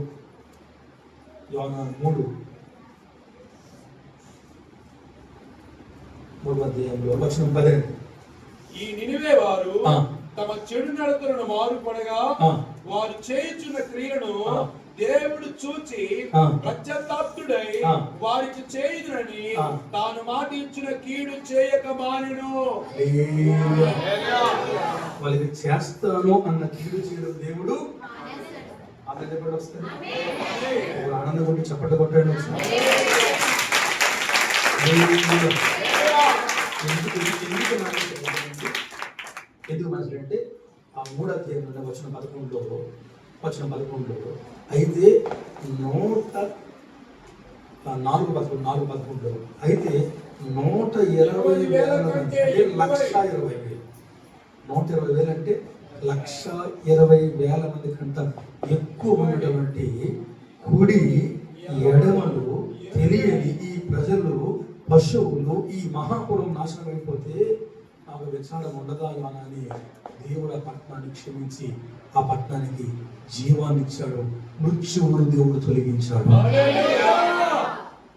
యోనా 3వ అధ్యాయంలో వచనం 10. ఈ నినివే వారు తమ చెడు నడతలను మారుపడగా ఆ. వారు చేయుచున్న క్రియలను ఆ. దేవుడు చూచి ఆ. పశ్చాత్తాపుడై ఆ. వారికి చేయుదునని ఆ. తాను మాట ఇచ్చిన కీడు చేయక మానెను. వాళ్ళకి చేస్తాను అన్న కీడు చేయడం దేవుడు అక్కడ చెప్పండి వస్తుంది ఆనందం కొట్టి చప్పట్లు కొట్టండి ఒకసారి. ఎందుకు మనసు అంటే ఆ 3వ అధ్యాయంలో వచ్చిన 11లో అయితే 4:11 అయితే 120,000 అంటే 1,20,000 120,000 అంటే 120,000 మంది కంట ఎక్కువ ఉన్నటువంటి కుడి ఎడమలు తెలియని ఈ ప్రజలు పశువులు ఈ మహాపురం నాశనం అయిపోతే నాకు విచారం ఉండదా అని దేవుడు ఆ పట్టణాన్ని క్షమించి ఆ పట్టణానికి జీవాన్ని ఇచ్చాడు. మృత్యువును దేవుడు తొలగించాడు.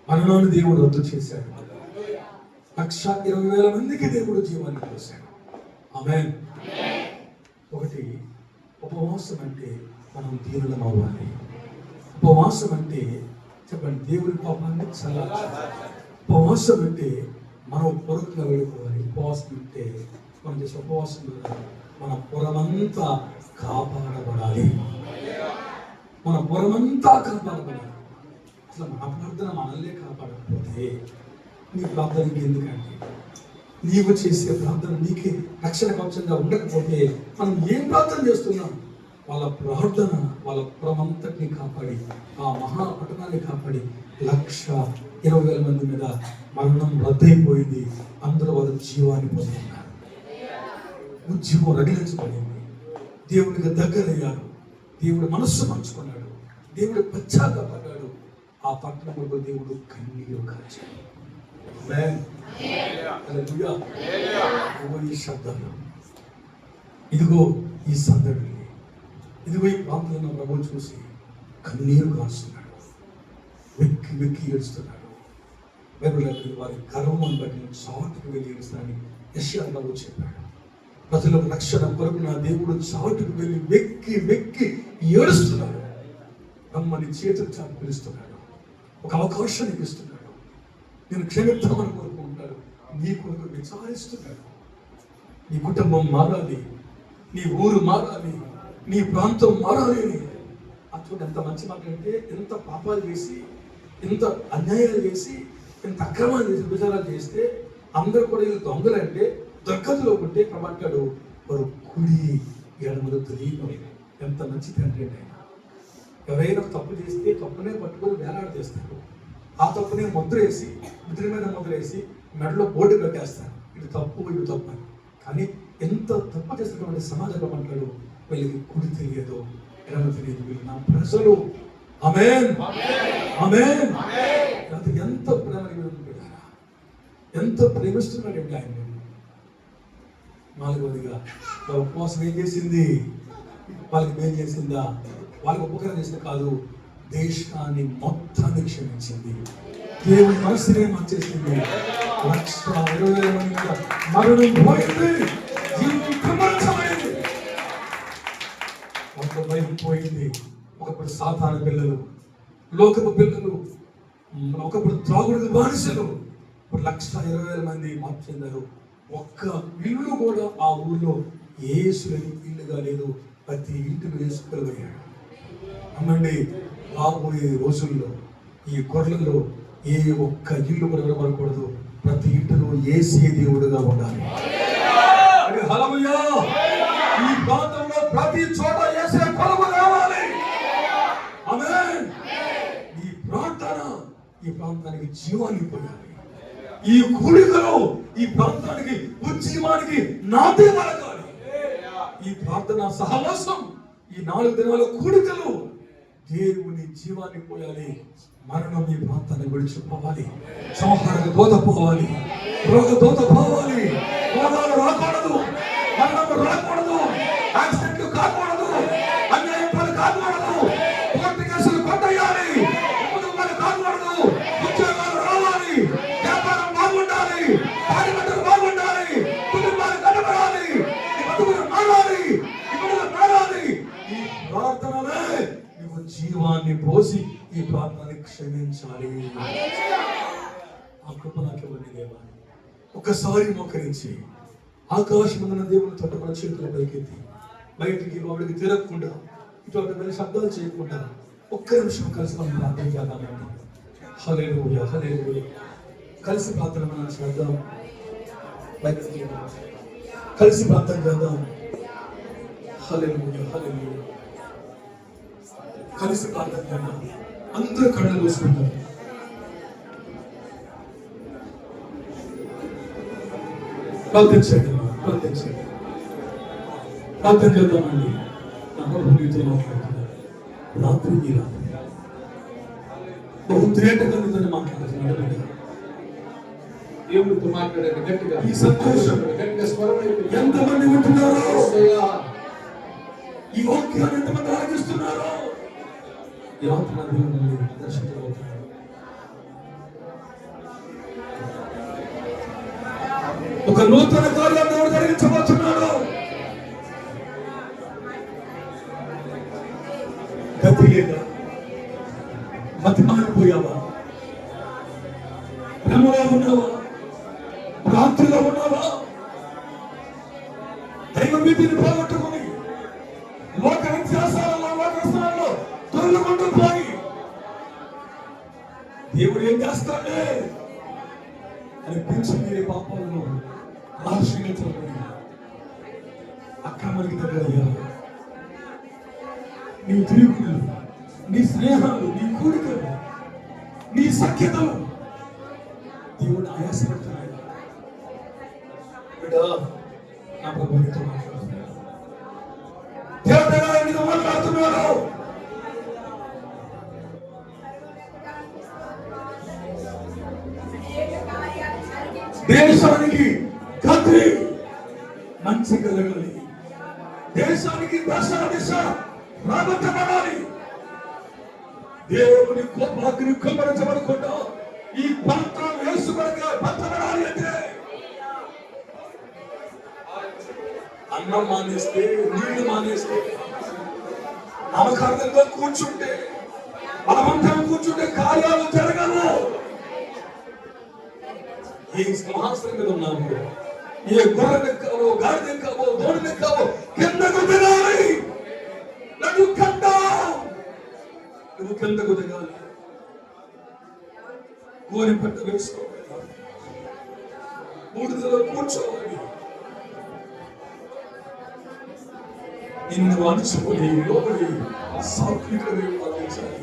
మరణాన్ని దేవుడు రద్దు చేశాడు. 120,000 మందికి దేవుడు జీవాన్ని పోశాడు. ఆమేన్. ఒకటి, ఉపవాసం అంటే మనం దీనులం అవ్వాలి. ఉపవాసం అంటే చెప్పండి, దేవుడి పాపాన్ని చల్లార్చాలి. ఉపవాసం అంటే మనం పొరకుగా వెళ్ళిపోవాలి. ఉపవాసం అంటే మనం చేసే ఉపవాసం ద్వారా మన పురమంతా కాపాడబడాలి. మన పురమంతా కాపాడబడాలి. అసలు మన ప్రార్థన మనల్నే కాపాడకపోతే నీ ప్రార్థనకి ఎందుకంటే, నీవు చేసే ప్రార్థన నీకే రక్షణ కవచంగా ఉండకపోతే మనం ఏం ప్రార్థన చేస్తున్నాం? వాళ్ళ ప్రార్థన వాళ్ళ పురమంతటిని కాపాడి ఆ మహాపట్టణాన్ని కాపాడి 120,000 మంది మీద మరణం రద్దయిపోయింది. అందరూ వాళ్ళ జీవాన్ని పొందుతున్నారు. ఉద్యమం రగిలించబడింది. దేవుడికి దగ్గరయ్యారు. దేవుడు మనస్సు మార్చుకున్నాడు. దేవుడు పశ్చాత్తాపడ్డాడు. ఆ పట్టణంలో దేవుడు కన్నీరు కార్చాడు. ఈ శబ్దాలు, ఇదిగో ఈ సందడి, ఇదిగో ఈ ప్రాంతంలో ప్రభువు చూసి కన్నీరు కారుస్తున్నాడు. వెక్కి వెక్కి ఏడుస్తున్నాడు. బైబిల్ వారి గర్వం బట్టి చాటుకు వెళ్ళి ఏడుస్తానని యెషయా ప్రభు చెప్పాడు. ప్రజలకు రక్షణ కొరకు నా దేవుడు చాటుకు వెళ్ళి వెక్కి వెక్కి ఏడుస్తున్నాడు. రమ్మని చేతులు చాటు పిలుస్తున్నాడు. ఒక అవకాశాన్ని ఇస్తున్నాడు. నేను క్షమిద్దామని కోరుకుంటాడు. నీ కొరకు విచారిస్తున్నాడు. నీ కుటుంబం మారాలి, నీ ఊరు మారాలి, నీ ప్రాంతం మారాలి అని. అటువంటి ఎంత మంచి మాట అంటే, ఎంత పాపాలు చేసి, ఎంత అన్యాయాలు చేసి, ఎంత అక్రమాలు చేసి, విచారాలు చేస్తే అందరూ కూడా వీళ్ళు దొంగలంటే దొంగతలో పుట్టే ప్రమాటాడు వారు కుడి ఎడమలు తెలియదు. ఎంత మంచి తండ్రి అంటే ఆయన. ఎవరైనా తప్పు చేస్తే తప్పునే పట్టుకొని వేలాడదీస్తారు. ఆ తప్పునే ముద్ర వేసి, ముద్ర మీద ముద్ర వేసి మెడలో బోర్డు పెట్టేస్తారు. ఇది తప్పు, ఇది తప్పు అని. కానీ ఎంత తప్పు చేసినటువంటి సమాజంలో అంటాడు, వీళ్ళకి కుడి తెలియదు, ఎడమ తెలియదు, వీళ్ళు నా ప్రజలు. ఆమేన్, ఆమేన్. ఎంత ప్రేమని పెట్టారా, ఎంత ప్రేమిస్తున్నాడండి ఆయన. 4వదిగా వాళ్ళ ఉపవాసం ఏం చేసింది? వాళ్ళకి మేలు చేసిందా? వాళ్ళకి ఉపకారం చేసింది కాదు, దేశాన్ని మొత్తాన్ని క్షమించింది. దేవుని మనసునే మార్చేసింది. 120,000 మంది మీద మరణం పోయింది. జీవితం ప్రపంచమైంది. ఒక భయం పోయింది. ఒకప్పుడు సాతాను పిల్లలు, లోకపు పిల్లలు, ఒకప్పుడు త్రాగుడికి బానిసలు. ఇప్పుడు 120,000 మంది మార్పు చెందారు. ఒక్క ఇల్లు కూడా ఆ ఊళ్ళో యేసుని ఇల్లుగా లేదు. ప్రతి ఇంటికి యేసు పిలువయ్యాడు. అమ్మండి, రాబోయే రోజుల్లో ఈ గొర్రెల్లో ఏ ఒక్క ఇల్లు కూడా విడబడకూడదు. ప్రతి ఇంటిలో యేసే దేవుడుగా ఉండాలి. హల్లెలూయా. ఈ ప్రాంతంలో ప్రతి చోట యేసే కొలువు కావాలి. ఆమేన్. ఈ ప్రార్థన ఈ ప్రాంతానికి జీవాన్ని పొందాలి. ఈ కూడికలో ఈ ప్రాంతానికి ఉజ్జీవానికి నాదే వలకాలి. ఈ ప్రార్థన సహవాసం, ఈ 4 దినాల కూడికలు దేవుని జీవాన్ని పోయాలి. మరణం ఈ ప్రాంతాన్ని విడిచిపోవాలి. సంహారక దూత పోవాలి, రోగ దూత పోవాలి. రోగాలు రాకూడదు, మరణం రాకూడదు, యాక్సిడెంట్లు కాకూడదు, అన్యాయం కాకూడదు, కోర్టు కేసులు కొట్టేయాలి, కుటుంబాలు కాకూడదు, ఉద్యోగాలు రావాలి, వ్యాపారం బాగుండాలి, పాడిపట్టలు బాగుండాలి, కుటుంబాలు కట్టబడాలి, బతుకులు మారాలి. ప్రార్థనని క్షమించాలి. ఆ కృప నాకు ఇవ్వండి దేవా. ఒక్కసారి మోకరించి ఆకాశమందున దేవుని తోట మన చేతుల పైకెత్తి బయటికి వాడికి తిరగకుండా ఇటువంటి మన శబ్దాలు చేయకుండా ఒక్క నిమిషం కలిసి మనం ప్రార్థన చేద్దామండి. హల్లెలూయా, హల్లెలూయా. కలిసి ప్రార్థన మనం చేద్దాం. బయటికి కలిసి ప్రార్థన చేద్దాం. హల్లెలూయా, హల్లెలూయా. కలిసి ప్రార్థన చేద్దాం. అందరూ కళ్ళు మూసుకుంటారు. ప్రార్థించండి, ప్రార్థించండి, ప్రార్థన చేద్దామండి. నీతో మాట్లాడుతున్నారు రాత్రి ఈ రాత్రి బహు తేటగా నీతో మాట్లాడుతున్నాడు. దేవుడితో మాట్లాడండి గట్టిగా. ఈ సంతోషం గట్టిగా స్వరం ఎంతమంది ఉంటున్నారో, ఈ వాక్యాన్ని ఎంతమంది ఆలకిస్తున్నారో ఈ రాత్రి నా దేవుని దర్శించబోతున్నాడు. ఒక నూతన కార్యాన్ని దేవుడు జరిగించబోతున్నాడు. గతి లేదా, మతి మారిపోయావా, భ్రమలో ఉన్నావా, భ్రాంతిలో ఉన్నావా, దైవ భీతిని పోగొట్టుకుని లోక వ్యత్యాసాలలో లోక వ్యసనాల్లో తొలగుకుంటూ పోయి దేవుడు ఏం చేస్తాడే అని పిలిచి మీరే పాపాలను ఆశ్రయించబడి అక్రమానికి దగ్గరయ్యారు. నీ తిరుగుళ్ళు, నీ స్నేహాలు, నీ కోరికలు, నీ సఖ్యతలు దేవుడు ఆయాసపడుతున్నాడు. బిడ్డా, నా ప్రభుత్వం మాట్లాడుతున్నాడు. దేవుడు మాట్లాడుతున్నాడు. దేశానికి గతి మంచి కలగాలి. దేశానికి దశ దిశ రాబట్టబడాలి. దేవుని కోపాగ్ని కుమ్మరించబడకుండా ఈ పంత్రం వేసుకొనగా పట్టబడాలి. అంటే అన్నం మానేస్తే, నీళ్లు మానేస్తే, నమ్మకార్థంగా కూర్చుంటే, బలవంతంగా కూర్చుంటే కార్యాలు జరగవు. ఏ సింహాసనం మీద ఉన్నాము, ఏ గొర్రెనెక్కావో, గాడిదెక్కావో, దోణినెక్కావో కిందకు దిగాలి. నువ్వు కిందకు దిగాలి. గోరి పట్ట వేసుకోవాలి, బూడిదలో కూర్చోవాలి. నిన్ను అణుచుకొని లోపలి సాత్వికమే పాటించాలి.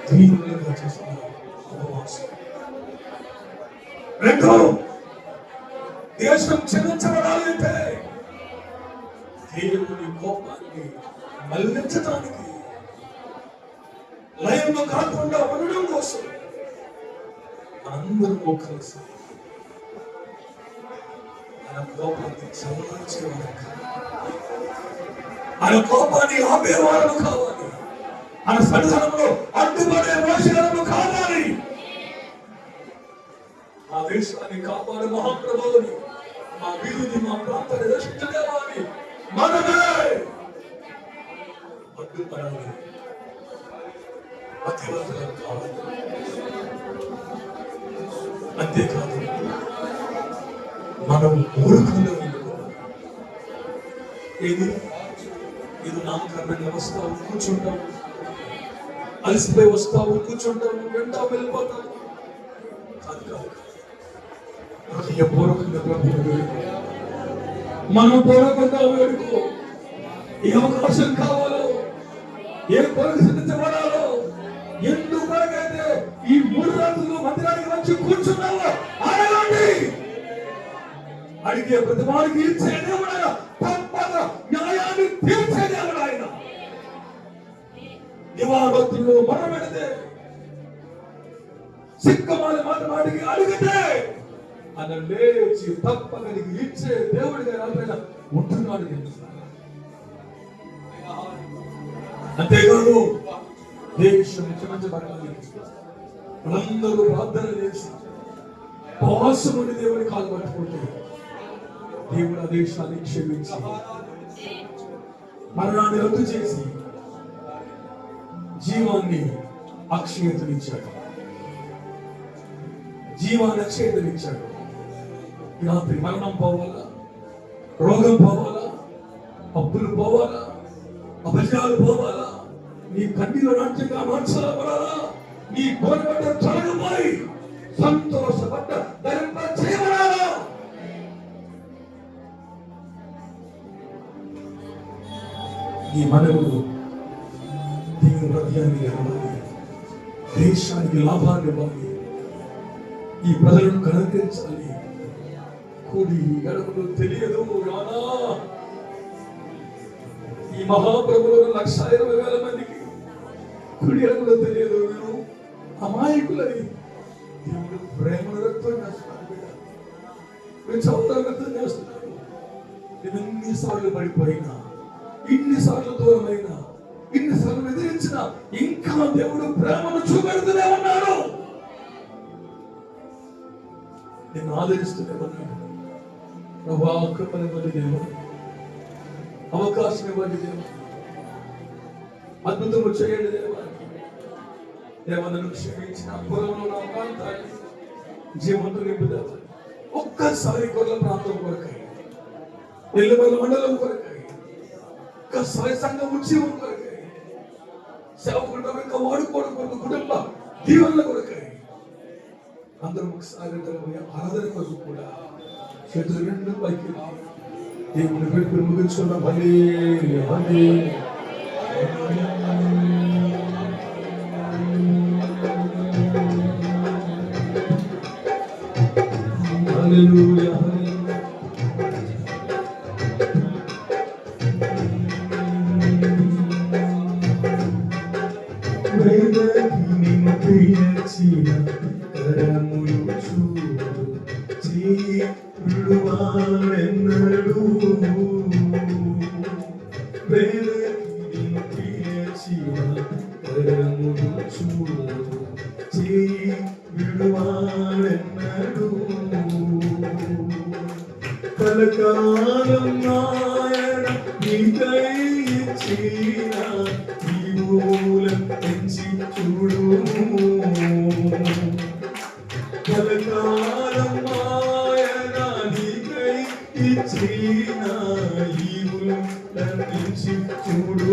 దీనులుగా చేస్తున్న ఉపవాసం. రెండు, దేశం క్షమించబడాలి అంటే దేవుని కోపాన్ని మళ్లించడానికి, లయంలో కాకుండా ఉండడం కోసం అందరూ కలిసి ఆయన కోపాన్ని చల్లార్చేవారు కావాలి. ఆయన కోపాన్ని ఆపేవారు కావాలి. ఆయన సన్నిధానంలో అడ్డుపడే మనుషులను కావాలి. మా దేశాన్ని కాపాడు మహాప్రభువుని, మా వీధిని, మా ప్రాంతాన్ని రక్షించదేవాని మనమే అడ్డుపడాలి. అతివతులు కావాలి. అంతేకాదు, మనం ఊరుకులో ఏది ఇది నామకరణంగా వస్తావు, కూర్చుంటావు, అలసిపోయి వస్తావు, కూర్చుంటావు, వెంటావు, వెళ్ళిపోతావు. కాదు కాదు, హృదయపూర్వకంగా ప్రభువుని వేడుకో. మనం పూర్వకంగా వేడుకో. ఏ అవకాశం కావాలో, ఏ కొరకు సిద్ధించబడాలో, ఎందుకు కొరకైతే ఈ 3 రోజులు మందిరానికి వచ్చి కూర్చున్నావో అడగండి. అడిగే ప్రతి వారికి ఇచ్చే దేవుడు ఆయన, తప్పక న్యాయాన్ని తీర్చే దేవుడు ఆయన. దివాభక్తులు మనం పెడితే, సిక్కమాలి మాటమాటికి అడిగితే ఆయన లేచి తప్పక నీకు ఇచ్చే దేవుడిగా రాత్రైనా ఉంటున్నాడు. అంతేకాదు, దేశం క్షమించబడాలి. అందరూ ప్రార్థన చేసి ఉపవాసముని దేవుని కాలు పట్టుకుంటే దేవుడు ఆ దేశాన్ని క్షమించి మరణాన్ని రద్దు చేసి జీవాన్ని అక్షయతనిచ్చాడు. జీవాన్ని అక్షయతనిచ్చాడు. ఈ రాత్రి మరణం పోవాలా, రోగం పోవాలా, అప్పులు పోవాలా, అపజయాలు పోవాలా, నీ కన్నీరు నాట్యంగా మార్చబడాలా, నీ కోరబడ్డ తొలగిపోయి సంతోషపడ్డ ధరింప చేయబడాలా. ఈ మనవులు దేవుని హృదయాన్ని ఇవ్వాలి, దేశానికి లాభాన్ని ఇవ్వాలి, ఈ ప్రజలను కనుకరించాలి. కూడి గడుపులు తెలియదు రానా. ఈ మహాప్రభువులు 1,20,000 మందికి కుడి ఎడమలో తెలియదు. వీరు అమాయకులని దేవుడు ప్రేమను వ్యక్తం చేస్తున్నాడు. బిడ్డ మీరు చదువుతారు వ్యక్తం చేస్తున్నారు. నేను ఎన్నిసార్లు పడిపోయినా, ఇన్నిసార్లు దూరమైనా, ఇన్నిసార్లు ఎదిరించినా ఇంకా దేవుడు ప్రేమను చూపెడుతూనే ఉన్నాడు. నేను ఆదరిస్తూనే ఉన్నాడు. ప్రభా కృపనివ్వండి దేవా, అవకాశం ఇవ్వండి దేవా, అద్భుతము చేయండి దేవా. దేవా నన్ను క్షమించిన పొలంలో నా ప్రాంతాన్ని జీవంతో నింపుదేవా. ఒక్కసారి కొర్ల ప్రాంతం కొరకాయి, నెల్లిమర్ల మండలం కొరకాయి, ఒక్కసారి సంఘం ఉద్యమం కొరకాయి, సేవకుడు ఇంకా వాడుకోవడం కొరకు, కుటుంబ దీవెనల కొరకాయి, అందరూ ఒకసారి ఆరాధన కొరకు కూడా చేతులు రెండు పైకి దేవుని పెట్టుకుని ముగించుకున్న భలే భలే. హల్లెలూయా విడువాడెన్నడు వేదకిని ప్రియచిన కరములు చూడు చేయి విడువాడెన్నడు కలకాలం నాయన నీకై ఇచ్చిన ఈవులం పెంచి చూడు కలకాలం నాయన నీకై ఇచ్చిన ఈవులం పెంచి చూడు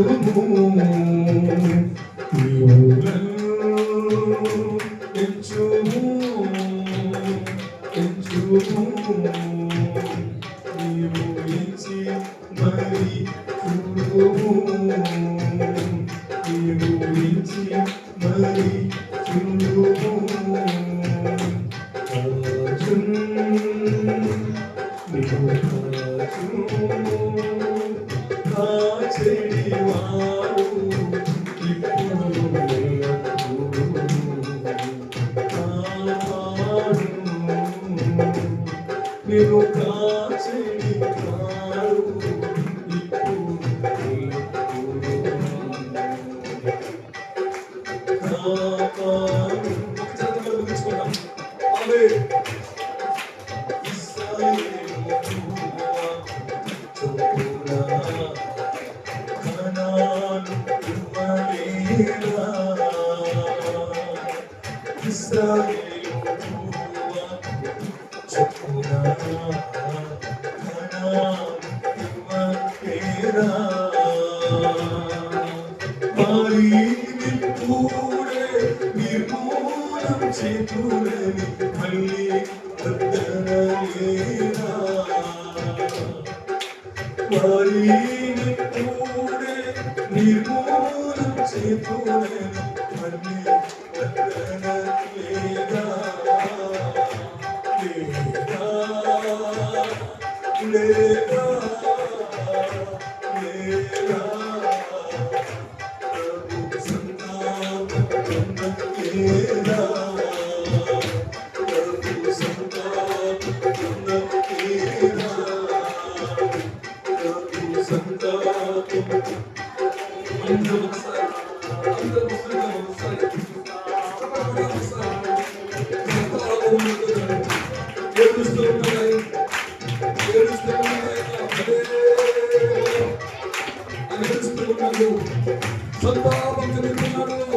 సంతాపం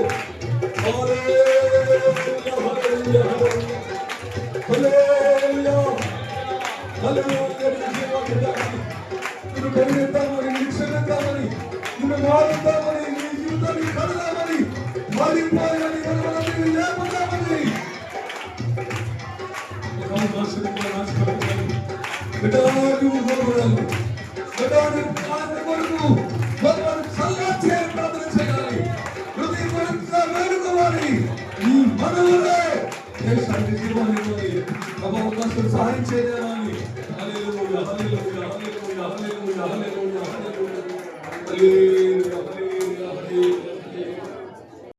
పరిగెత్తామని, నిన్ను క్షమిద్దామని, నిన్ను మారుద్దామని, నీ జీవితాన్ని కడదామని, మారిపోయాలని, మనల్ని లేపుదామని. బిడ్డలకు గొప్పలు, బిడ్డలకు ఆత్మ కొరకు గొప్పలు చల్లార్చే ప్రార్థన చేయాలి. హృదయపూర్వకంగా వేడుకోవాలి. ఈ మనవులే దేశానికి జీవాన్ని అవకాశం సహాయం చేయాలని. హల్లెలూయా, హల్లెలూయా, హల్లెలూయా, హల్లెలూయా, హల్లెలూయా, హల్లెలూయా, హల్లెలూయా, హల్లెలూయా, హల్లెలూయా.